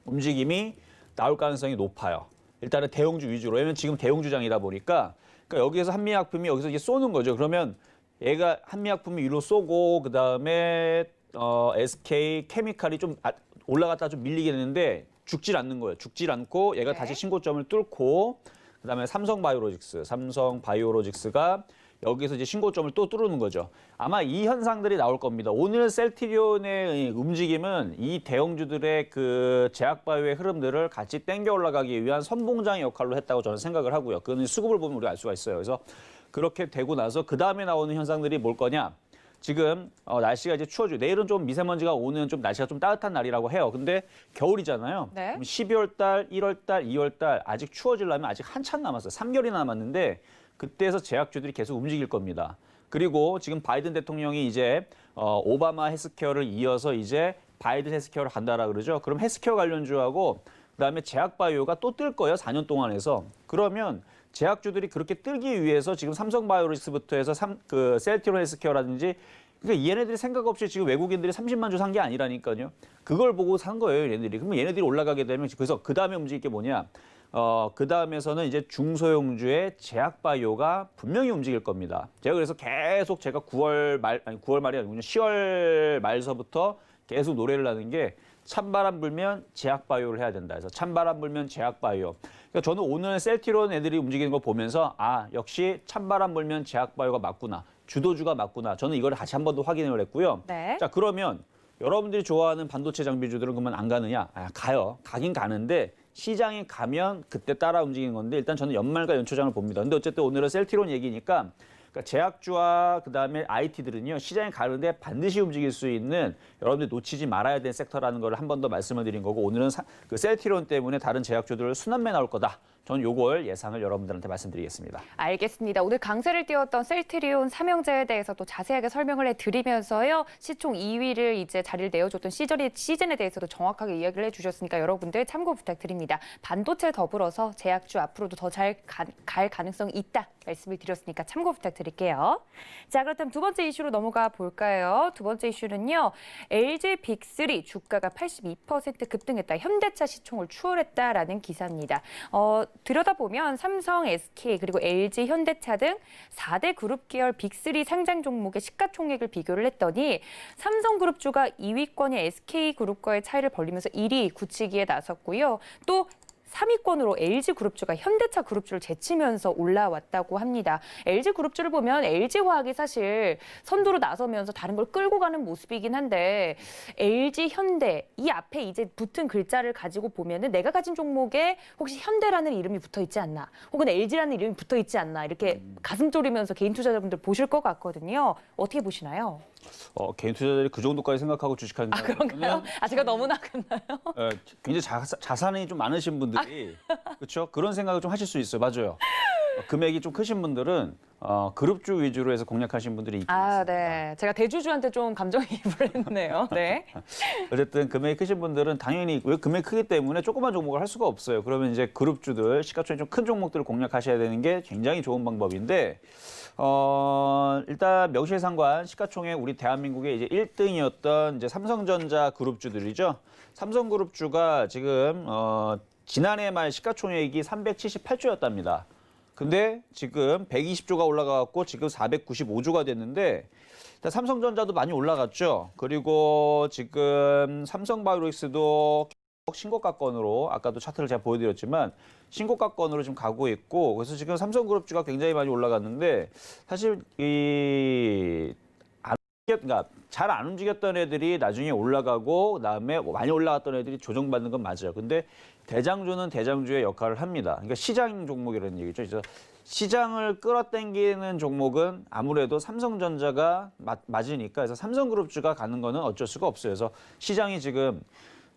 움직임이 나올 가능성이 높아요. 일단은 대형주 위주로. 왜냐면 지금 대형주장이다 보니까 그러니까 여기에서 한미약품이 여기서 이제 쏘는 거죠. 그러면 얘가 한미약품이 위로 쏘고 그다음에 SK케미칼이 좀 올라갔다 좀 밀리게 되는데 죽질 않는 거예요. 죽질 않고 얘가 네. 다시 신고점을 뚫고 그다음에 삼성바이오로직스가 여기서 이제 신고점을 또 뚫는 거죠. 아마 이 현상들이 나올 겁니다. 오늘 셀트리온의 움직임은 이 대형주들의 그 제약바이오의 흐름들을 같이 땡겨 올라가기 위한 선봉장의 역할로 했다고 저는 생각을 하고요. 그거는 수급을 보면 우리가 알 수가 있어요. 그래서 그렇게 되고 나서 그 다음에 나오는 현상들이 뭘 거냐? 지금 날씨가 이제 추워지고 내일은 좀 미세먼지가 오는 좀 날씨가 좀 따뜻한 날이라고 해요. 근데 겨울이잖아요. 네. 12월 달, 1월 달, 2월 달 아직 추워지려면 아직 한참 남았어요. 3개월이 남았는데 그때에서 제약주들이 계속 움직일 겁니다. 그리고 지금 바이든 대통령이 이제 오바마 헬스케어를 이어서 이제 바이든 헬스케어를 간다라 그러죠. 그럼 헬스케어 관련주하고 그다음에 제약바이오가 또 뜰 거예요. 4년 동안 해서. 그러면 제약주들이 그렇게 뜨기 위해서 지금 삼성바이오로직스부터 해서 그 셀트리온 헬스케어라든지 그러니까 얘네들이 생각 없이 지금 외국인들이 30만 주 산 게 아니라니까요. 그걸 보고 산 거예요, 얘네들이. 그러면 얘네들이 올라가게 되면 그래서 그 다음에 움직일 게 뭐냐? 그 다음에서는 이제 중소형주의 제약바이오가 분명히 움직일 겁니다. 제가 그래서 계속 제가 9월 말이 아니군요. 10월 말서부터 계속 노래를 하는 게 찬바람 불면 제약바이오를 해야 된다. 그래서 찬바람 불면 제약바이오. 그러니까 저는 오늘 셀트리온 애들이 움직이는 거 보면서 아 역시 찬바람 불면 제약바이오가 맞구나. 주도주가 맞구나. 저는 이걸 다시 한 번 더 확인을 했고요. 네. 자 그러면 여러분들이 좋아하는 반도체 장비주들은 그러면 안 가느냐? 아, 가요. 가긴 가는데 시장에 가면 그때 따라 움직이는 건데 일단 저는 연말과 연초장을 봅니다. 근데 어쨌든 오늘은 셀트리온 얘기니까 그러니까 제약주와 그다음에 IT들은요. 시장에 가는데 반드시 움직일 수 있는 여러분들 놓치지 말아야 되는 섹터라는 걸 한 번 더 말씀을 드린 거고 오늘은 그 셀트리온 때문에 다른 제약주들 순환매 나올 거다. 저는 요걸 예상을 여러분들한테 말씀드리겠습니다. 알겠습니다. 오늘 강세를 띄웠던 셀트리온 삼형제에 대해서 또 자세하게 설명을 해드리면서요. 시총 2위를 이제 자리를 내어줬던 시즌에 대해서도 정확하게 이야기를 해주셨으니까 여러분들 참고 부탁드립니다. 반도체 더불어서 제약주 앞으로도 더 잘 갈 가능성이 있다 말씀을 드렸으니까 참고 부탁드릴게요. 자, 그렇다면 두 번째 이슈로 넘어가 볼까요? 두 번째 이슈는요. LG 빅3 주가가 82% 급등했다. 현대차 시총을 추월했다라는 기사입니다. 들여다보면 삼성, SK 그리고 LG, 현대차 등 4대 그룹 계열 빅3 상장 종목의 시가총액을 비교를 했더니 삼성그룹주가 2위권의 SK그룹과의 차이를 벌리면서 1위 굳히기에 나섰고요. 또 3위권으로 LG그룹주가 현대차그룹주를 제치면서 올라왔다고 합니다. LG그룹주를 보면 LG화학이 사실 선두로 나서면서 다른 걸 끌고 가는 모습이긴 한데 LG, 현대 이 앞에 이제 붙은 글자를 가지고 보면은 내가 가진 종목에 혹시 현대라는 이름이 붙어 있지 않나 혹은 LG라는 이름이 붙어 있지 않나 이렇게 가슴 졸이면서 개인 투자자분들 보실 것 같거든요. 어떻게 보시나요? 개인 투자자들이 그 정도까지 생각하고 주식하는 아, 그런가요? 제가 너무 나갔나요? 굉장히 자산이 좀 많으신 분들이 그렇죠? 그런 생각을 좀 하실 수 있어요. 맞아요. 금액이 좀 크신 분들은 그룹주 위주로 해서 공략하신 분들이 있긴 있습니다. 네. 제가 대주주한테 좀 감정이입을 했네요. 네. 어쨌든 금액이 크신 분들은 당연히 왜 금액이 크기 때문에 조그만 종목을 할 수가 없어요. 그러면 이제 그룹주들, 시가총액 좀 큰 종목들을 공략하셔야 되는 게 굉장히 좋은 방법인데 일단 명실상관 시가총액 우리 대한민국의 이제 1등이었던 이제 삼성전자 그룹주들이죠. 삼성그룹주가 지금 지난해 말 시가총액이 378조였답니다. 근데 지금 120조가 올라가고 지금 495조가 됐는데 일단 삼성전자도 많이 올라갔죠. 그리고 지금 삼성바이오로직스도 신고가권으로 아까도 차트를 제가 보여드렸지만 신고가권으로 지금 가고 있고 그래서 지금 삼성그룹주가 굉장히 많이 올라갔는데 사실 그러니까 잘 안 움직였던 애들이 나중에 올라가고 그다음에 많이 올라갔던 애들이 조정받는 건 맞아요. 근데 대장주는 대장주의 역할을 합니다. 그러니까 시장 종목이라는 얘기죠. 그래서 시장을 끌어당기는 종목은 아무래도 삼성전자가 맞으니까 그래서 삼성그룹주가 가는 거는 어쩔 수가 없어요. 그래서 시장이 지금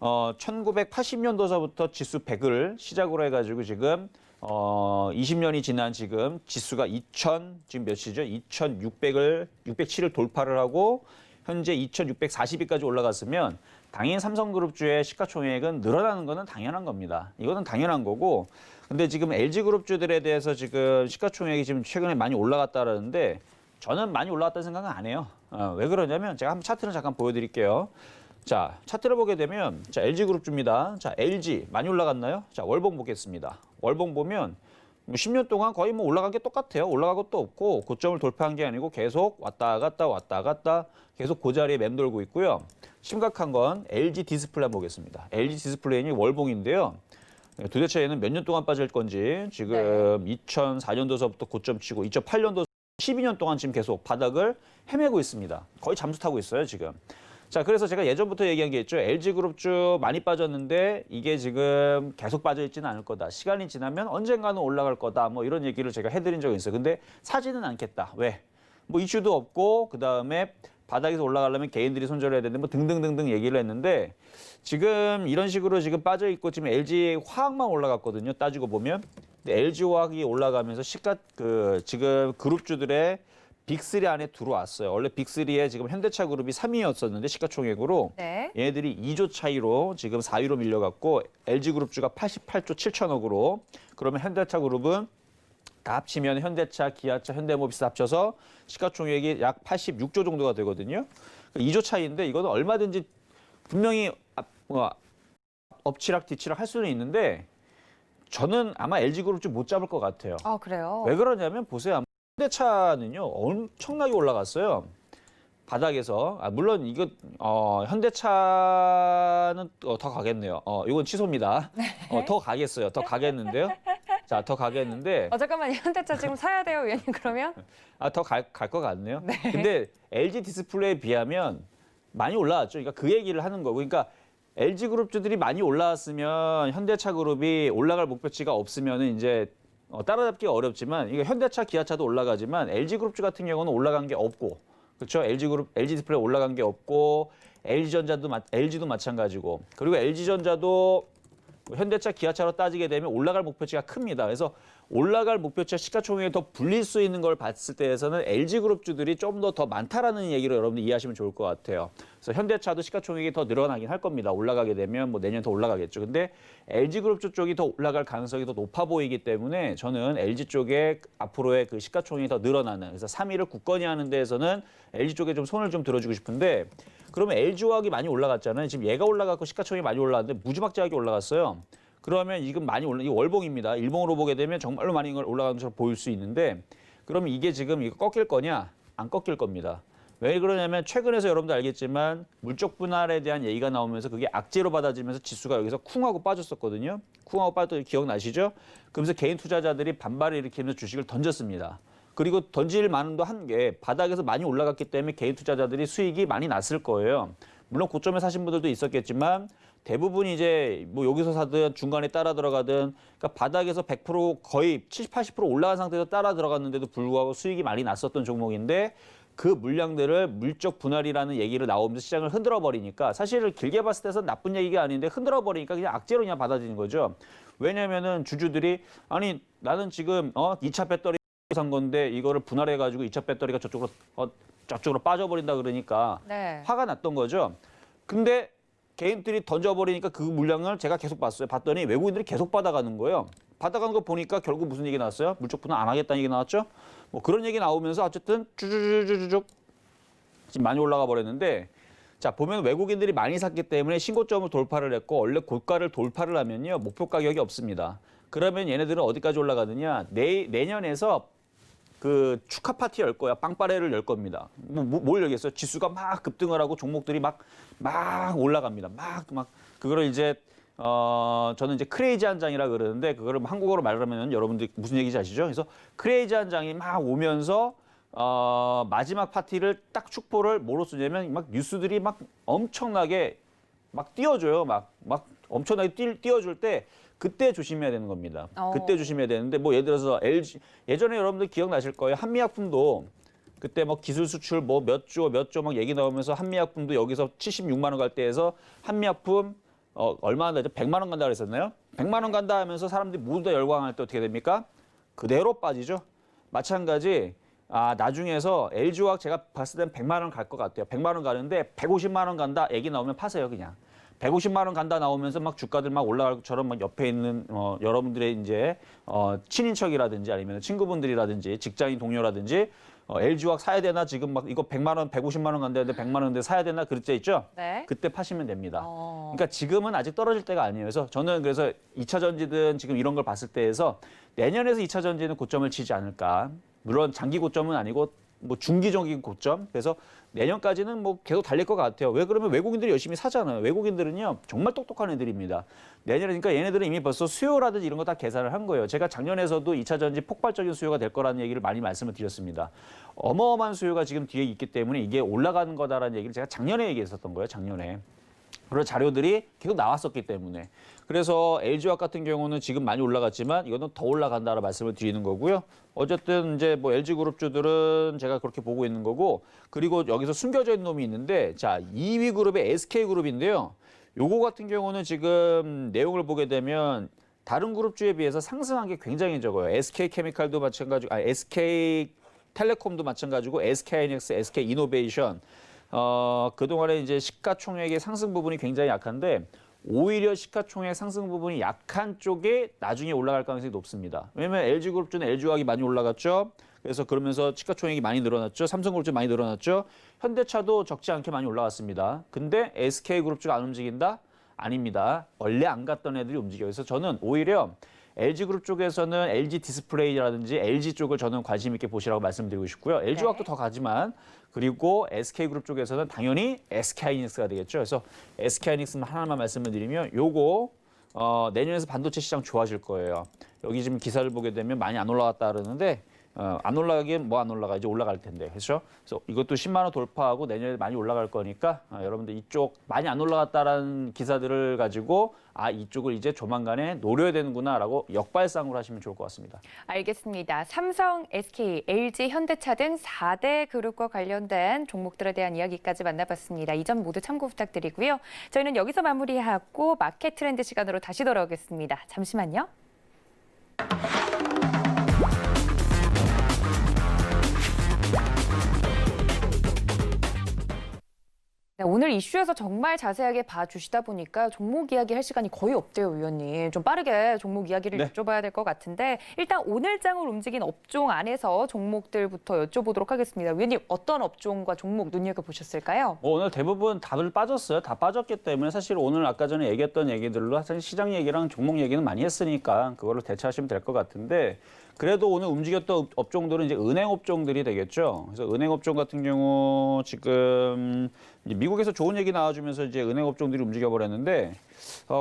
1980년도서부터 지수 100을 시작으로 해가지고 지금 20년이 지난 지금 지수가 지금 몇이죠? 607을 돌파를 하고 현재 2640위까지 올라갔으면 당연히 삼성그룹주의 시가총액은 늘어나는 거는 당연한 겁니다. 이거는 당연한 거고 근데 지금 LG그룹주들에 대해서 지금 시가총액이 지금 최근에 많이 올라갔다라는데 저는 많이 올라갔다는 생각은 안 해요. 왜 그러냐면 제가 한번 차트를 잠깐 보여드릴게요. 자, 차트를 보게 되면 자, LG그룹주입니다. 자, LG 많이 올라갔나요? 자, 월봉 보겠습니다. 월봉 보면 10년 동안 거의 뭐 올라간 게 똑같아요. 올라간 것도 없고 고점을 돌파한 게 아니고 계속 왔다 갔다 계속 그 자리에 맴돌고 있고요. 심각한 건 LG 디스플레이 한번 보겠습니다. LG 디스플레이는 월봉인데요. 도대체 얘는 몇 년 동안 빠질 건지 지금 2004년도서부터 고점 치고 2008년도 12년 동안 지금 계속 바닥을 헤매고 있습니다. 거의 잠수 타고 있어요, 지금. 자, 그래서 제가 예전부터 얘기한 게 있죠. LG그룹주 많이 빠졌는데 이게 지금 계속 빠져 있지는 않을 거다. 시간이 지나면 언젠가는 올라갈 거다. 뭐 이런 얘기를 제가 해드린 적이 있어요. 근데 사지는 않겠다. 왜? 뭐 이슈도 없고 그다음에 바닥에서 올라가려면 개인들이 손절해야 되는데 뭐 등등등등 얘기를 했는데 지금 이런 식으로 지금 빠져 있고 지금 LG 화학만 올라갔거든요. 따지고 보면. 근데 LG 화학이 올라가면서 지금 그룹주들의 빅3 안에 들어왔어요. 원래 빅3에 지금 현대차 그룹이 3위였었는데 시가총액으로 네. 얘네들이 2조 차이로 지금 4위로 밀려갔고 LG그룹주가 88조 7천억으로 그러면 현대차 그룹은 다 합치면 현대차, 기아차, 현대모비스 합쳐서 시가총액이 약 86조 정도가 되거든요. 2조 차이인데 이거는 얼마든지 분명히 엎치락 뒤치락 할 수는 있는데 저는 아마 LG그룹주 못 잡을 것 같아요. 아, 그래요? 왜 그러냐면 보세요. 현대차는요 엄청나게 올라갔어요. 바닥에서 물론 이거 현대차는 더 가겠네요. 이건 취소입니다. 더 가겠어요. 더 가겠는데요. 자, 더 가겠는데 잠깐만요. 현대차 지금 사야 돼요, 위원님 그러면? 더 갈 것 같네요. 근데 LG 디스플레이에 비하면 많이 올라왔죠. 그러니까 그 얘기를 하는 거고. 그러니까 LG 그룹주들이 많이 올라왔으면 현대차 그룹이 올라갈 목표치가 없으면 이제 따라잡기가 어렵지만 이거 현대차, 기아차도 올라가지만 LG 그룹주 같은 경우는 올라간 게 없고, 그렇죠? LG 디스플레이 올라간 게 없고, LG도 마찬가지고, 그리고 LG전자도 현대차, 기아차로 따지게 되면 올라갈 목표치가 큽니다. 그래서 올라갈 목표치와 시가총액이 더 불릴 수 있는 걸 봤을 때에서는 LG그룹주들이 좀 더 많다라는 얘기로 여러분들 이해하시면 좋을 것 같아요. 그래서 현대차도 시가총액이 더 늘어나긴 할 겁니다. 올라가게 되면 뭐 내년 더 올라가겠죠. 근데 LG그룹주 쪽이 더 올라갈 가능성이 더 높아 보이기 때문에 저는 LG 쪽에 앞으로의 그 시가총액이 더 늘어나는, 그래서 3위를 굳건히 하는 데에서는 LG 쪽에 좀 손을 좀 들어주고 싶은데, 그러면 LG화학이 많이 올라갔잖아요. 지금 얘가 올라갔고 시가총액이 많이 올라갔는데 무지막지하게 올라갔어요. 그러면 이건 많이 이 월봉입니다. 일봉으로 보게 되면 정말로 많이 올라가는 것처럼 보일 수 있는데, 그러면 이게 지금 이거 꺾일 거냐? 안 꺾일 겁니다. 왜 그러냐면 최근에서 여러분도 알겠지만 물적 분할에 대한 얘기가 나오면서 그게 악재로 받아들이면서 지수가 여기서 쿵하고 빠졌었거든요. 쿵하고 빠졌던 기억나시죠? 그러면서 개인 투자자들이 반발을 일으키면서 주식을 던졌습니다. 그리고 던질 만원도 한 게 바닥에서 많이 올라갔기 때문에 개인 투자자들이 수익이 많이 났을 거예요. 물론 고점에 사신 분들도 있었겠지만 대부분 이제 뭐 여기서 사든 중간에 따라 들어가든, 그러니까 바닥에서 100% 거의 70, 80% 올라간 상태에서 따라 들어갔는데도 불구하고 수익이 많이 났었던 종목인데, 그 물량들을 물적 분할이라는 얘기를 나오면서 시장을 흔들어 버리니까, 사실 길게 봤을 때는 나쁜 얘기가 아닌데 흔들어 버리니까 그냥 악재로 그냥 받아들이는 거죠. 왜냐면은 주주들이 아니 나는 지금 2차 배터리 산 건데 이거를 분할해 가지고 2차 배터리가 저쪽으로 빠져버린다 그러니까 네. 화가 났던 거죠. 근데 개인들이 던져버리니까 그 물량을 제가 계속 봤어요. 봤더니 외국인들이 계속 받아가는 거예요. 받아가는 거 보니까 결국 무슨 얘기 나왔어요? 물적 분할 안 하겠다는 얘기 나왔죠? 뭐 그런 얘기 나오면서 어쨌든 쭈쭈쭈쭈쭉 지금 많이 올라가 버렸는데, 자 보면 외국인들이 많이 샀기 때문에 신고점을 돌파를 했고, 원래 고가를 돌파를 하면요 목표 가격이 없습니다. 그러면 얘네들은 어디까지 올라가느냐? 내년에서 그 축하 파티 열 거야. 빵빠레를 열 겁니다. 뭘 열겠어요? 지수가 막 급등을 하고 종목들이 막 올라갑니다. 막 그거를 이제 저는 이제 크레이지한 장이라 그러는데, 그거를 한국어로 말하면 여러분들 무슨 얘기인지 아시죠? 그래서 크레이지한 장이 막 오면서 마지막 파티를 딱 축포를 뭐로 쓰냐면 막 뉴스들이 막 엄청나게 막 띄워줘요. 막 엄청나게 띄워줄 때 그때 조심해야 되는 겁니다. 그때 조심해야 되는데, 뭐 예를 들어서 LG, 예전에 여러분들 기억나실 거예요. 한미약품도 그때 뭐 기술 수출 뭐 몇 조 막 얘기 나오면서 한미약품도 여기서 76만 원 갈 때에서 한미약품 얼마나 되죠? 100만 원 간다 그랬었나요? 100만 원 간다 하면서 사람들이 모두 다 열광할 때 어떻게 됩니까? 그대로 빠지죠. 마찬가지 나중에서 LG화학 제가 봤을 땐 100만 원 갈 것 같아요. 100만 원 가는데 150만 원 간다 얘기 나오면 파세요, 그냥. 150만 원 간다 나오면서 막 주가들 막 올라갈 것처럼 막 옆에 있는 여러분들의 이제 친인척이라든지 아니면 친구분들이라든지 직장인 동료라든지 LG화학 사야 되나, 지금 막 이거 100만 원, 150만 원 간다는데 100만 원인데 사야 되나, 그럴 때 있죠? 네. 그때 파시면 됩니다. 그러니까 지금은 아직 떨어질 때가 아니에요. 그래서 저는 그래서 2차 전지든 지금 이런 걸 봤을 때에서 내년에서 2차 전지는 고점을 치지 않을까. 물론 장기 고점은 아니고 뭐 중기적인 고점. 그래서 내년까지는 뭐 계속 달릴 것 같아요. 왜 그러면 외국인들이 열심히 사잖아요. 외국인들은요 정말 똑똑한 애들입니다. 내년에 그러니까 얘네들은 이미 벌써 수요라든지 이런 거 다 계산을 한 거예요. 제가 작년에서도 2차 전지 폭발적인 수요가 될 거라는 얘기를 많이 말씀을 드렸습니다. 어마어마한 수요가 지금 뒤에 있기 때문에 이게 올라가는 거다라는 얘기를 제가 작년에 얘기했었던 거예요. 작년에. 그런 자료들이 계속 나왔었기 때문에. 그래서 LG화학 같은 경우는 지금 많이 올라갔지만 이거는 더 올라간다라는 말씀을 드리는 거고요. 어쨌든 이제 뭐 LG그룹주들은 제가 그렇게 보고 있는 거고, 그리고 여기서 숨겨져 있는 놈이 있는데, 자 2위 그룹의 SK그룹인데요. 요거 같은 경우는 지금 내용을 보게 되면 다른 그룹주에 비해서 상승한 게 굉장히 적어요. SK케미칼도 마찬가지고, SK텔레콤도 마찬가지고, SK하이닉스, SK이노베이션. 그동안에 이제 시가총액의 상승 부분이 굉장히 약한데, 오히려 시가총액 상승 부분이 약한 쪽에 나중에 올라갈 가능성이 높습니다. 왜냐면 LG그룹주는 LG화학이 많이 올라갔죠. 그래서 그러면서 시가총액이 많이 늘어났죠. 삼성그룹주 많이 늘어났죠. 현대차도 적지 않게 많이 올라왔습니다. 근데 SK그룹주가 안 움직인다? 아닙니다. 원래 안 갔던 애들이 움직여요. 그래서 저는 오히려 LG그룹 쪽에서는 LG 디스플레이라든지 LG 쪽을 저는 관심 있게 보시라고 말씀드리고 싶고요. LG화학도 더 가지만 그리고 SK그룹 쪽에서는 당연히 SK하이닉스가 되겠죠. 그래서 SK하이닉스만 하나만 말씀을 드리면 요거 내년에서 반도체 시장 좋아질 거예요. 여기 지금 기사를 보게 되면 많이 안 올라갔다 그러는데 안 올라가긴 뭐 안 올라가 이제 올라갈 텐데 그렇죠? 그래서 이것도 10만 원 돌파하고 내년에 많이 올라갈 거니까 여러분들 이쪽 많이 안 올라갔다라는 기사들을 가지고 이쪽을 이제 조만간에 노려야 되는구나라고 역발상으로 하시면 좋을 것 같습니다. 알겠습니다. 삼성, SK, LG, 현대차 등 4대 그룹과 관련된 종목들에 대한 이야기까지 만나봤습니다. 이 점 모두 참고 부탁드리고요. 저희는 여기서 마무리하고 마켓 트렌드 시간으로 다시 돌아오겠습니다. 잠시만요. 네, 오늘 이슈에서 정말 자세하게 봐주시다 보니까 종목 이야기 할 시간이 거의 없대요, 위원님. 좀 빠르게 종목 이야기를 네. 여쭤봐야 될 것 같은데 일단 오늘 장을 움직인 업종 안에서 종목들부터 여쭤보도록 하겠습니다. 위원님, 어떤 업종과 종목 눈여겨보셨을까요? 오늘 대부분 다들 빠졌어요. 다 빠졌기 때문에 사실 오늘 아까 전에 얘기했던 얘기들로 사실 시장 얘기랑 종목 얘기는 많이 했으니까 그거를 대처하시면 될 것 같은데 그래도 오늘 움직였던 업종들은 이제 은행 업종들이 되겠죠. 그래서 은행 업종 같은 경우 지금 이제 미국에서 좋은 얘기 나와주면서 이제 은행 업종들이 움직여 버렸는데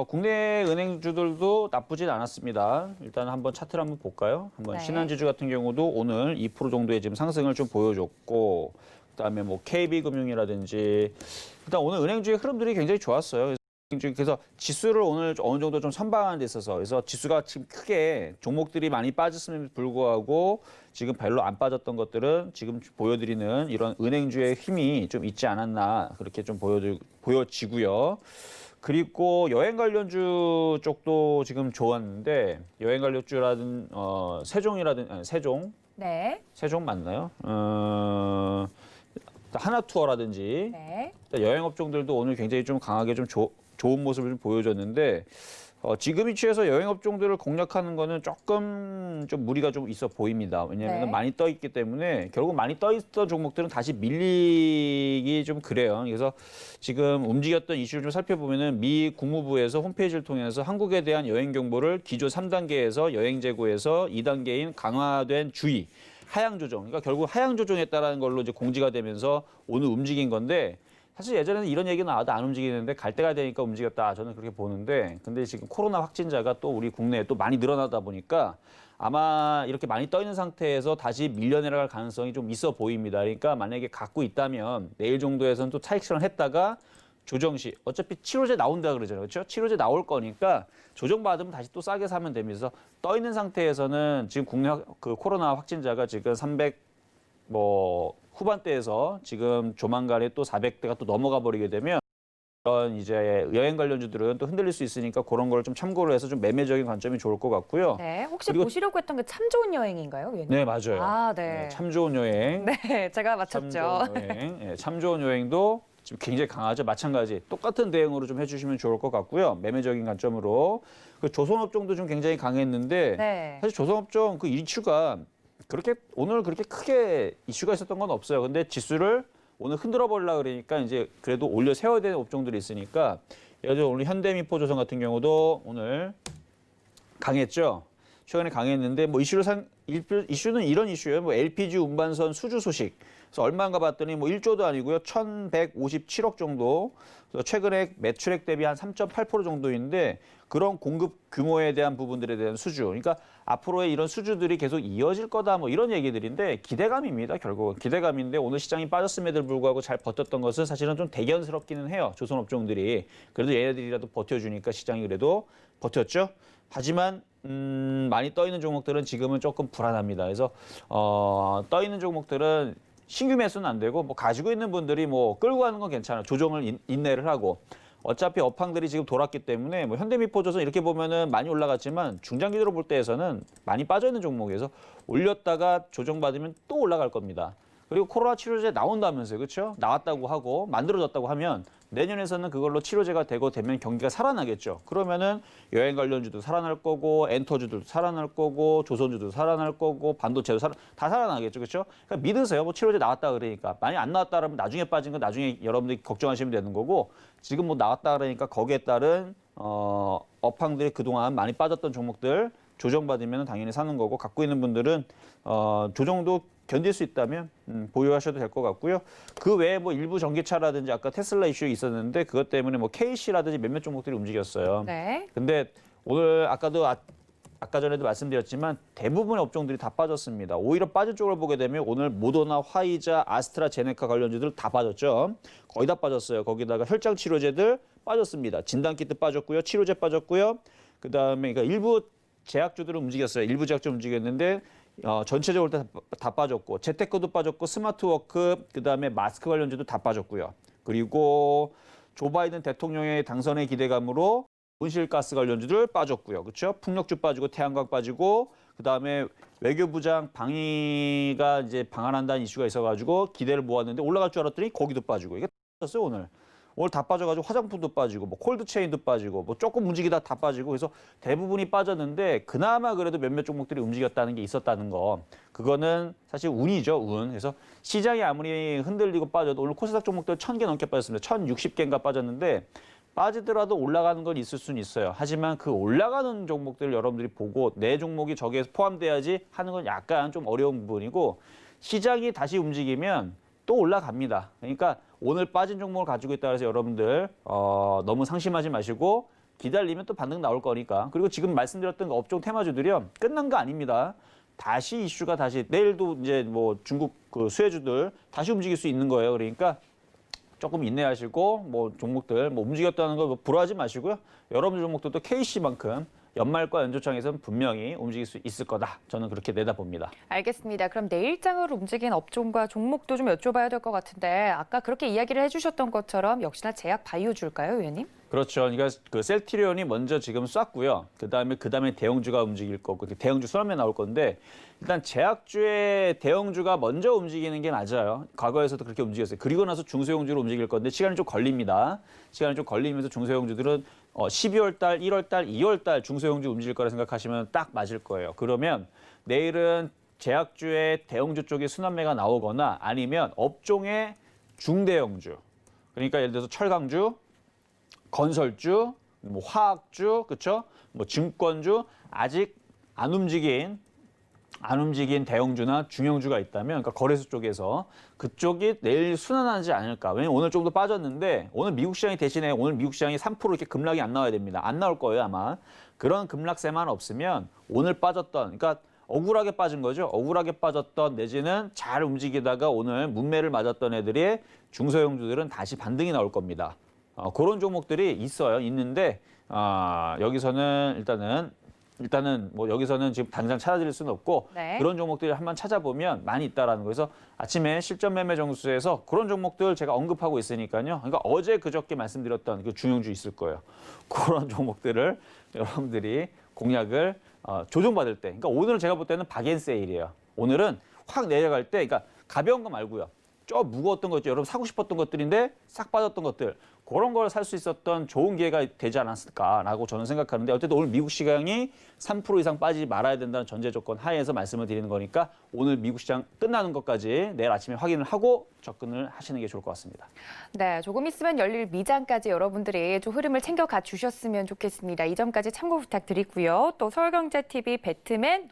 국내 은행주들도 나쁘진 않았습니다. 일단 한번 차트를 한번 볼까요? 한번 네. 신한지주 같은 경우도 오늘 2% 정도의 지금 상승을 좀 보여줬고 그다음에 뭐 KB금융이라든지 일단 오늘 은행주의 흐름들이 굉장히 좋았어요. 그래서 지수를 오늘 어느 정도 좀 선방하는 데 있어서 그래서 지수가 지금 크게 종목들이 많이 빠졌음에도 불구하고 지금 별로 안 빠졌던 것들은 지금 보여드리는 이런 은행주의 힘이 좀 있지 않았나 그렇게 좀 보여지고요. 그리고 여행 관련주 쪽도 지금 좋았는데 여행 관련주라든 세종이라든 세종 네. 세종 맞나요? 하나투어라든지 네. 여행 업종들도 오늘 굉장히 좀 강하게 좀 좋은 모습을 좀 보여줬는데 지금 위치에서 여행 업종들을 공략하는 거는 조금 좀 무리가 좀 있어 보입니다. 왜냐하면 네. 많이 떠 있기 때문에 결국 많이 떠 있던 종목들은 다시 밀리기 좀 그래요. 그래서 지금 움직였던 이슈를 좀 살펴보면은 미 국무부에서 홈페이지를 통해서 한국에 대한 여행 경보를 기조 3단계에서 여행 재고에서 2단계인 강화된 주의 하향 조정. 그러니까 결국 하향 조정했다라는 걸로 이제 공지가 되면서 오늘 움직인 건데 사실 예전에는 이런 얘기 나와도 안 움직이는데 갈 때가 되니까 움직였다. 저는 그렇게 보는데 근데 지금 코로나 확진자가 또 우리 국내에 또 많이 늘어나다 보니까 아마 이렇게 많이 떠 있는 상태에서 다시 밀려 내려갈 가능성이 좀 있어 보입니다. 그러니까 만약에 갖고 있다면 내일 정도에서는 또 차익 실현을 했다가 조정 시 어차피 치료제 나온다 그러잖아요. 그렇죠? 치료제 나올 거니까 조정받으면 다시 또 싸게 사면 되면서 떠 있는 상태에서는 지금 국내 그 코로나 확진자가 지금 300 후반대에서 지금 조만간에 또 400대가 또 넘어가 버리게 되면 이런 이제 여행 관련주들은 또 흔들릴 수 있으니까 그런 걸 좀 참고를 해서 좀 매매적인 관점이 좋을 것 같고요. 네. 혹시 그리고- 보시려고 했던 게 참 좋은 여행인가요, 위원님? 네, 맞아요. 아, 네. 참 좋은 여행. 네, 제가 참 맞췄죠. 좋은 여행. 네, 참 좋은 여행도 지금 굉장히 강하죠. 마찬가지. 똑같은 대응으로 좀 해주시면 좋을 것 같고요. 매매적인 관점으로. 그 조선업종도 좀 굉장히 강했는데 네. 사실 조선업종 그 이슈가 그렇게 오늘 그렇게 크게 이슈가 있었던 건 없어요. 근데 지수를 오늘 흔들어 버리려고 그러니까 이제 그래도 올려 세워야 되는 업종들이 있으니까 예를 들어 오늘 현대미포조선 같은 경우도 오늘 강했죠. 최근에 강했는데 뭐 이슈는 이런 이슈예요. 뭐 LPG 운반선 수주 소식. 그래서 얼마인가 봤더니 뭐 1조도 아니고요. 1,157억 정도. 그래서 최근에 매출액 대비 한 3.8% 정도인데 그런 공급 규모에 대한 부분들에 대한 수주. 그러니까 앞으로의 이런 수주들이 계속 이어질 거다 뭐 이런 얘기들인데 기대감입니다. 결국은 기대감인데 오늘 시장이 빠졌음에도 불구하고 잘 버텼던 것은 사실은 좀 대견스럽기는 해요. 조선업종들이. 그래도 얘네들이라도 버텨주니까 시장이 그래도 버텼죠. 하지만 많이 떠 있는 종목들은 지금은 조금 불안합니다. 그래서 떠 있는 종목들은 신규 매수는 안 되고 뭐 가지고 있는 분들이 뭐 끌고 가는 건 괜찮아요. 조정을 인내를 하고 어차피 업황들이 지금 돌았기 때문에 뭐 현대미포조선 이렇게 보면은 많이 올라갔지만 중장기적으로 볼 때에서는 많이 빠져 있는 종목에서 올렸다가 조정받으면 또 올라갈 겁니다. 그리고 코로나 치료제 나온다면서요. 그렇죠? 나왔다고 하고 만들어졌다고 하면 내년에서는 그걸로 치료제가 되면 경기가 살아나겠죠. 그러면은 여행 관련주도 살아날 거고 엔터주도 살아날 거고 조선주도 살아날 거고 반도체도 다 살아나겠죠. 그렇죠? 그러니까 믿으세요. 뭐 치료제 나왔다 그러니까. 만약 안 나왔다 그러면 나중에 빠진 건 나중에 여러분들이 걱정하시면 되는 거고 지금 뭐 나왔다 그러니까 거기에 따른 업황들이 그동안 많이 빠졌던 종목들 조정받으면 당연히 사는 거고 갖고 있는 분들은 조정도 견딜 수 있다면 보유하셔도 될 것 같고요. 그 외에 뭐 일부 전기차라든지 아까 테슬라 이슈 있었는데 그것 때문에 뭐 KC라든지 몇몇 종목들이 움직였어요. 네. 근데 오늘 아까 전에도 말씀드렸지만 대부분의 업종들이 다 빠졌습니다. 오히려 빠진 쪽을 보게 되면 오늘 모더나, 화이자, 아스트라제네카 관련주들 다 빠졌죠. 거의 다 빠졌어요. 거기다가 혈장 치료제들 빠졌습니다. 진단키트 빠졌고요. 치료제 빠졌고요. 그다음에 그러니까 일부 제약주들은 움직였어요. 일부 제약주 움직였는데 전체적으로 다 빠졌고 재테크도 빠졌고 스마트워크 그다음에 마스크 관련주도 다 빠졌고요. 그리고 조 바이든 대통령의 당선의 기대감으로 온실가스 관련주들 빠졌고요. 그렇죠? 풍력주 빠지고 태양광 빠지고 그다음에 외교부장 방위가 이제 방한한다는 이슈가 있어가지고 기대를 모았는데 올라갈 줄 알았더니 거기도 빠지고 이게 빠졌어요 오늘. 오늘 다 빠져가지고 화장품도 빠지고 뭐 콜드체인도 빠지고 뭐 조금 움직이다 다 빠지고 그래서 대부분이 빠졌는데 그나마 그래도 몇몇 종목들이 움직였다는 게 있었다는 거 그거는 사실 운이죠 운. 그래서 시장이 아무리 흔들리고 빠져도 오늘 코스닥 종목들 1000개 넘게 빠졌습니다. 1060개인가 빠졌는데 빠지더라도 올라가는 건 있을 수는 있어요. 하지만 그 올라가는 종목들을 여러분들이 보고 내 종목이 저기에 포함돼야지 하는 건 약간 좀 어려운 부분이고 시장이 다시 움직이면 또 올라갑니다. 그러니까 오늘 빠진 종목을 가지고 있다 해서 여러분들 너무 상심하지 마시고 기다리면 또 반등 나올 거니까. 그리고 지금 말씀드렸던 그 업종 테마주들이요. 끝난 거 아닙니다. 다시 이슈가 다시 내일도 이제 뭐 중국 그 수혜주들 다시 움직일 수 있는 거예요. 그러니까 조금 인내하시고 뭐 종목들 뭐 움직였다는 거 뭐 불화하지 마시고요. 여러분들 종목들도 KC만큼 연말과 연초창에서는 분명히 움직일 수 있을 거다. 저는 그렇게 내다봅니다. 알겠습니다. 그럼 내일장을 움직인 업종과 종목도 좀 여쭤봐야 될 것 같은데 아까 그렇게 이야기를 해주셨던 것처럼 역시나 제약 바이오주일까요, 위원님? 그렇죠. 그러니까 그 셀트리온이 먼저 지금 쐈고요. 그다음에 대형주가 움직일 거고 대형주 수렴에 나올 건데 일단 제약주의 대형주가 먼저 움직이는 게 맞아요. 과거에서도 그렇게 움직였어요. 그리고 나서 중소형주로 움직일 건데 시간이 좀 걸립니다. 시간이 좀 걸리면서 중소형주들은 12월 달, 1월 달, 2월 달 중소형주 움직일 거라 생각하시면 딱 맞을 거예요. 그러면 내일은 제약주의 대형주 쪽에 순환매가 나오거나 아니면 업종의 중대형주. 그러니까 예를 들어서 철강주, 건설주, 뭐 화학주, 그렇죠? 뭐 증권주 아직 안 움직인 대형주나 중형주가 있다면, 그러니까 거래소 쪽에서 그쪽이 내일 순환하지 않을까. 왜냐면 오늘 좀 더 빠졌는데 오늘 미국 시장이 대신에 오늘 미국 시장이 3% 이렇게 급락이 안 나와야 됩니다. 안 나올 거예요 아마. 그런 급락세만 없으면 오늘 빠졌던, 그러니까 억울하게 빠진 거죠. 억울하게 빠졌던 내지는 잘 움직이다가 오늘 문매를 맞았던 애들이 중소형주들은 다시 반등이 나올 겁니다. 그런 종목들이 있어요. 있는데 여기서는 일단은 뭐 여기서는 지금 당장 찾아드릴 수는 없고 네. 그런 종목들을 한번 찾아보면 많이 있다라는 거에서 아침에 실전 매매 정수에서 그런 종목들 제가 언급하고 있으니까요. 그러니까 어제 그저께 말씀드렸던 그 중형주 있을 거예요. 그런 종목들을 여러분들이 공략을 조정받을 때, 그러니까 오늘은 제가 볼 때는 박앤세일이에요. 오늘은 확 내려갈 때, 그러니까 가벼운 거 말고요. 좀 무거웠던 거 있죠. 여러분 사고 싶었던 것들인데 싹 빠졌던 것들. 그런 걸 살 수 있었던 좋은 기회가 되지 않았을까라고 저는 생각하는데 어쨌든 오늘 미국 시장이 3% 이상 빠지지 말아야 된다는 전제 조건 하에서 말씀을 드리는 거니까 오늘 미국 시장 끝나는 것까지 내일 아침에 확인을 하고 접근을 하시는 게 좋을 것 같습니다. 네, 조금 있으면 열릴 미장까지 여러분들이 좀 흐름을 챙겨가 주셨으면 좋겠습니다. 이 점까지 참고 부탁드리고요. 또 서울경제TV 배트맨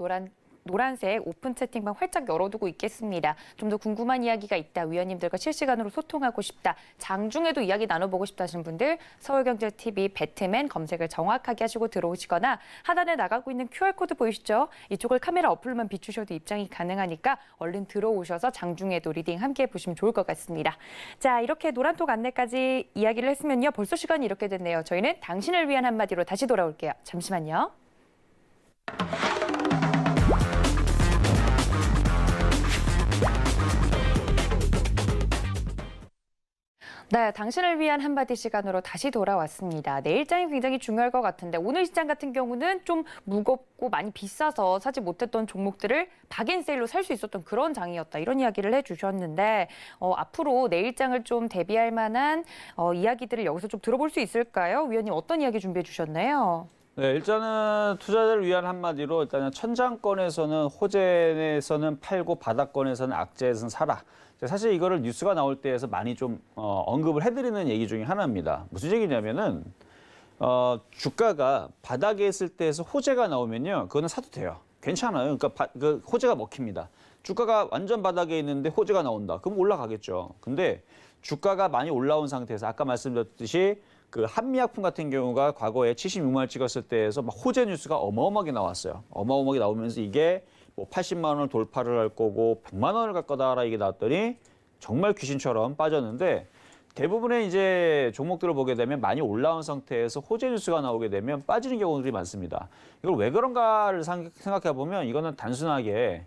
노란색 오픈 채팅방 활짝 열어두고 있겠습니다. 좀 더 궁금한 이야기가 있다, 위원님들과 실시간으로 소통하고 싶다, 장중에도 이야기 나눠보고 싶다 하시는 분들 서울경제TV 배트맨 검색을 정확하게 하시고 들어오시거나 하단에 나가고 있는 QR코드 보이시죠? 이쪽을 카메라 어플로만 비추셔도 입장이 가능하니까 얼른 들어오셔서 장중에도 리딩 함께 보시면 좋을 것 같습니다. 자, 이렇게 노란톡 안내까지 이야기를 했으면요. 벌써 시간이 이렇게 됐네요. 저희는 당신을 위한 한마디로 다시 돌아올게요. 잠시만요. 네, 당신을 위한 한마디 시간으로 다시 돌아왔습니다. 내일장이 굉장히 중요할 것 같은데 오늘 시장 같은 경우는 좀 무겁고 많이 비싸서 사지 못했던 종목들을 박앤세일로 살 수 있었던 그런 장이었다. 이런 이야기를 해주셨는데 앞으로 내일장을 좀 대비할 만한 이야기들을 여기서 좀 들어볼 수 있을까요? 위원님 어떤 이야기 준비해 주셨나요? 네, 일단은 투자자를 위한 한마디로 일단은 천장권에서는 호재에서는 팔고 바닥권에서는 악재에서는 사라. 사실 이거를 뉴스가 나올 때에서 많이 좀 언급을 해드리는 얘기 중에 하나입니다. 무슨 얘기냐면은 주가가 바닥에 있을 때에서 호재가 나오면요, 그거는 사도 돼요. 괜찮아요. 그러니까 그 호재가 먹힙니다. 주가가 완전 바닥에 있는데 호재가 나온다. 그럼 올라가겠죠. 근데 주가가 많이 올라온 상태에서 아까 말씀드렸듯이 그 한미약품 같은 경우가 과거에 76만 원 찍었을 때에서 막 호재 뉴스가 어마어마하게 나왔어요. 어마어마하게 나오면서 이게 뭐 80만 원을 돌파를 할 거고 100만 원을 갈 거다라 이게 나왔더니 정말 귀신처럼 빠졌는데 대부분의 이제 종목들을 보게 되면 많이 올라온 상태에서 호재 뉴스가 나오게 되면 빠지는 경우들이 많습니다. 이걸 왜 그런가를 생각해 보면 이거는 단순하게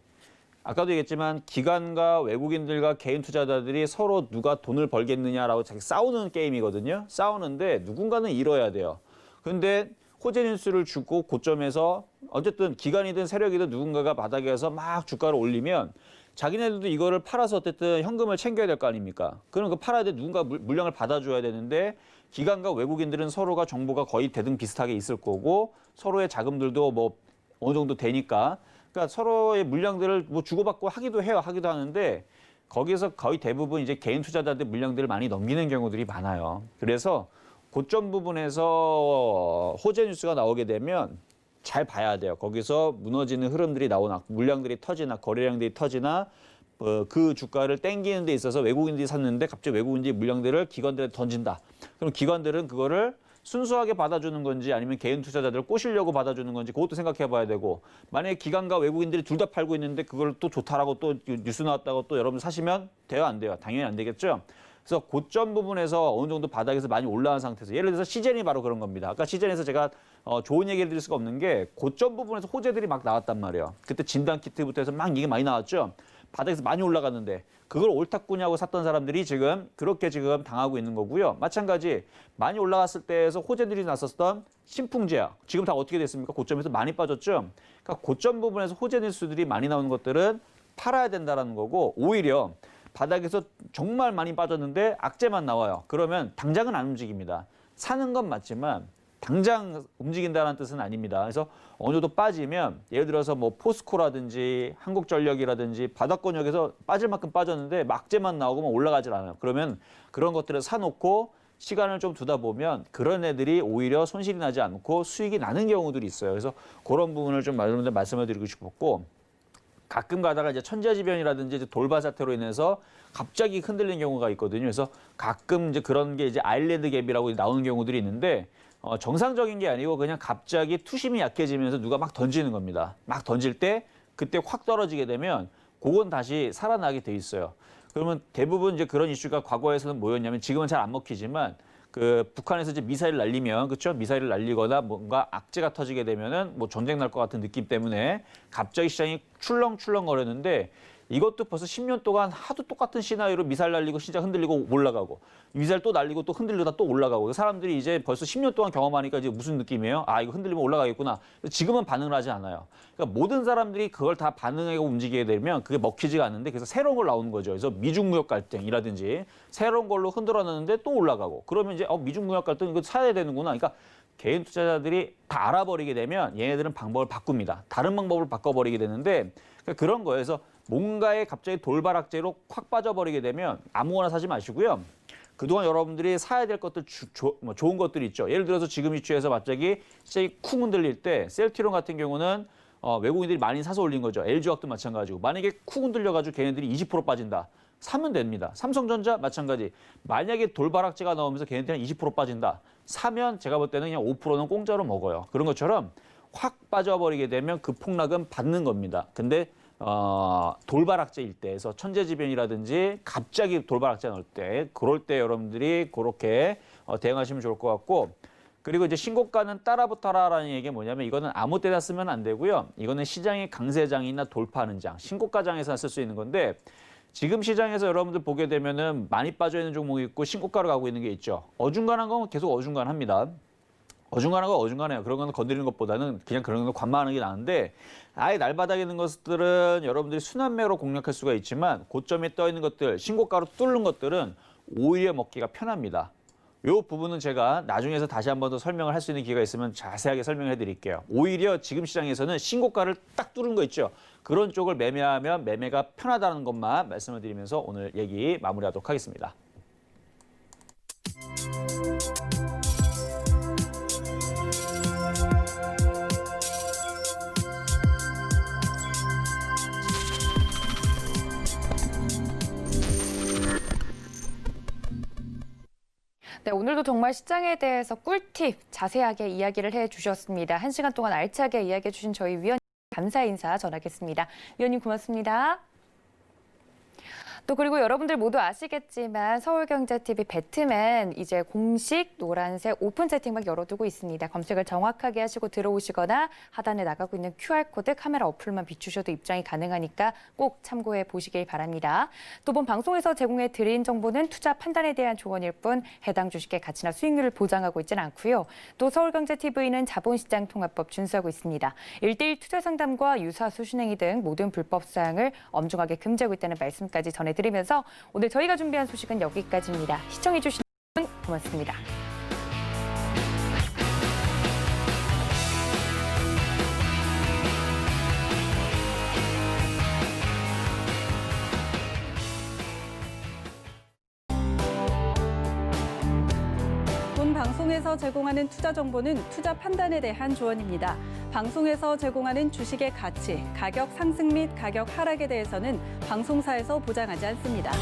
아까도 얘기했지만 기관과 외국인들과 개인 투자자들이 서로 누가 돈을 벌겠느냐라고 싸우는 게임이거든요. 싸우는데 누군가는 잃어야 돼요. 그런데 호재 뉴스를 주고 고점에서 어쨌든 기관이든 세력이든 누군가가 바닥에서 막 주가를 올리면 자기네들도 이거를 팔아서 어쨌든 현금을 챙겨야 될 거 아닙니까? 그럼 그 팔아야 돼 누군가 물량을 받아줘야 되는데 기관과 외국인들은 서로가 정보가 거의 대등 비슷하게 있을 거고 서로의 자금들도 뭐 어느 정도 되니까 그러니까 서로의 물량들을 뭐 주고받고 하기도 하는데 거기서 거의 대부분 이제 개인 투자자들 물량들을 많이 넘기는 경우들이 많아요. 그래서 고점 부분에서 호재 뉴스가 나오게 되면 잘 봐야 돼요. 거기서 무너지는 흐름들이 나오나 물량들이 터지나 거래량들이 터지나 그 주가를 땡기는 데 있어서 외국인들이 샀는데 갑자기 외국인들이 물량들을 기관들에 던진다. 그럼 기관들은 그거를 순수하게 받아주는 건지 아니면 개인 투자자들을 꼬시려고 받아주는 건지 그것도 생각해 봐야 되고 만약에 기관과 외국인들이 둘 다 팔고 있는데 그걸 또 좋다라고 또 뉴스 나왔다고 또 여러분 사시면 돼요? 안 돼요? 당연히 안 되겠죠? 그래서 고점 부분에서 어느 정도 바닥에서 많이 올라온 상태에서 예를 들어서 시젠이 바로 그런 겁니다. 아까 시젠에서 제가 좋은 얘기를 드릴 수가 없는 게 고점 부분에서 호재들이 막 나왔단 말이에요. 그때 진단 키트부터 해서 막 이게 많이 나왔죠. 바닥에서 많이 올라갔는데 그걸 옳다꾸냐고 샀던 사람들이 지금 그렇게 지금 당하고 있는 거고요. 마찬가지 많이 올라갔을 때에서 호재들이 났었던 신풍제약 지금 다 어떻게 됐습니까? 고점에서 많이 빠졌죠. 그러니까 고점 부분에서 호재 뉴스들이 많이 나오는 것들은 팔아야 된다라는 거고 오히려 바닥에서 정말 많이 빠졌는데 악재만 나와요. 그러면 당장은 안 움직입니다. 사는 건 맞지만 당장 움직인다는 뜻은 아닙니다. 그래서 어느 정도 빠지면 예를 들어서 뭐 포스코라든지 한국전력이라든지 바닥권역에서 빠질 만큼 빠졌는데 악재만 나오고 올라가질 않아요. 그러면 그런 것들을 사놓고 시간을 좀 두다 보면 그런 애들이 오히려 손실이 나지 않고 수익이 나는 경우들이 있어요. 그래서 그런 부분을 좀 말씀을 드리고 싶었고 가끔 가다가 이제 천재지변이라든지 이제 돌발 사태로 인해서 갑자기 흔들리는 경우가 있거든요. 그래서 가끔 이제 그런 게 이제 아일랜드 갭이라고 나오는 경우들이 있는데 정상적인 게 아니고 그냥 갑자기 투심이 약해지면서 누가 막 던지는 겁니다. 막 던질 때 그때 확 떨어지게 되면 그건 다시 살아나게 돼 있어요. 그러면 대부분 이제 그런 이슈가 과거에서는 뭐였냐면 지금은 잘 안 먹히지만 그 북한에서 이제 미사일 날리면 그렇죠? 미사일을 날리거나 뭔가 악재가 터지게 되면은 뭐 전쟁 날 것 같은 느낌 때문에 갑자기 시장이 출렁출렁 거렸는데 이것도 벌써 10년 동안 하도 똑같은 시나리오로 미사일 날리고 시장 흔들리고 올라가고 미사일 또 날리고 또 흔들리다 또 올라가고 사람들이 이제 벌써 10년 동안 경험하니까 이제 무슨 느낌이에요? 아 이거 흔들리면 올라가겠구나. 지금은 반응을 하지 않아요. 그러니까 모든 사람들이 그걸 다 반응하고 움직이게 되면 그게 먹히지가 않는데 그래서 새로운 걸 나오는 거죠. 그래서 미중 무역 갈등이라든지 새로운 걸로 흔들어놨는데 또 올라가고 그러면 이제 미중 무역 갈등 이거 사야 되는구나. 그러니까 개인 투자자들이 다 알아버리게 되면 얘네들은 방법을 바꿉니다. 다른 방법을 바꿔버리게 되는데 그러니까 그런 거예요. 그래서 뭔가에 갑자기 돌발악재로 확 빠져버리게 되면 아무거나 사지 마시고요. 그동안 여러분들이 사야 될 것들 좋은 것들이 있죠. 예를 들어서 지금 이슈에서 갑자기 시장이 쿵 흔들릴 때 셀트리온 같은 경우는 외국인들이 많이 사서 올린 거죠. LG화학도 마찬가지고 만약에 쿵 흔들려가지고 걔네들이 20% 빠진다. 사면 됩니다. 삼성전자 마찬가지. 만약에 돌발악재가 나오면서 걔네들은 20% 빠진다. 사면 제가 볼 때는 그냥 5%는 공짜로 먹어요. 그런 것처럼 확 빠져버리게 되면 그 폭락은 받는 겁니다. 근데 돌발악재일 때에서 천재지변이라든지 갑자기 돌발악재 나올 때 그럴 때 여러분들이 그렇게 대응하시면 좋을 것 같고 그리고 이제 신고가는 따라붙어라라는 얘기가 뭐냐면 이거는 아무 때나 쓰면 안 되고요. 이거는 시장의 강세장이나 돌파하는 장, 신고가장에서 쓸 수 있는 건데 지금 시장에서 여러분들 보게 되면은 많이 빠져 있는 종목이 있고 신고가로 가고 있는 게 있죠. 어중간한 건 계속 어중간합니다. 어중간한 건 어중간해요. 그런 건 건드리는 것보다는 그냥 그런 거 관망하는 게 나은데 아예 날바닥에 있는 것들은 여러분들이 순환매로 공략할 수가 있지만 고점에 떠 있는 것들, 신고가로 뚫는 것들은 오히려 먹기가 편합니다. 이 부분은 제가 나중에서 다시 한 번 더 설명을 할 수 있는 기회가 있으면 자세하게 설명해 드릴게요. 오히려 지금 시장에서는 신고가를 딱 뚫은 거 있죠. 그런 쪽을 매매하면 매매가 편하다는 것만 말씀을 드리면서 오늘 얘기 마무리하도록 하겠습니다. 오늘도 정말 시장에 대해서 꿀팁 자세하게 이야기를 해주셨습니다. 1시간 동안 알차게 이야기해 주신 저희 위원님 감사 인사 전하겠습니다. 위원님 고맙습니다. 또 그리고 여러분들 모두 아시겠지만 서울경제TV 배트맨 이제 공식 노란색 오픈 채팅방 열어두고 있습니다. 검색을 정확하게 하시고 들어오시거나 하단에 나가고 있는 QR코드 카메라 어플만 비추셔도 입장이 가능하니까 꼭 참고해 보시길 바랍니다. 또 본 방송에서 제공해 드린 정보는 투자 판단에 대한 조언일 뿐 해당 주식의 가치나 수익률을 보장하고 있지는 않고요. 또 서울경제TV는 자본시장 통합법 준수하고 있습니다. 1:1 투자 상담과 유사 수신행위 등 모든 불법 사항을 엄중하게 금지하고 있다는 말씀까지 전해드리면서 오늘 저희가 준비한 소식은 여기까지입니다. 시청해주신 여러분 고맙습니다. 본 방송에서 제공하는 투자 정보는 투자 판단에 대한 조언입니다. 방송에서 제공하는 주식의 가치, 가격 상승 및 가격 하락에 대해서는 방송사에서 보장하지 않습니다.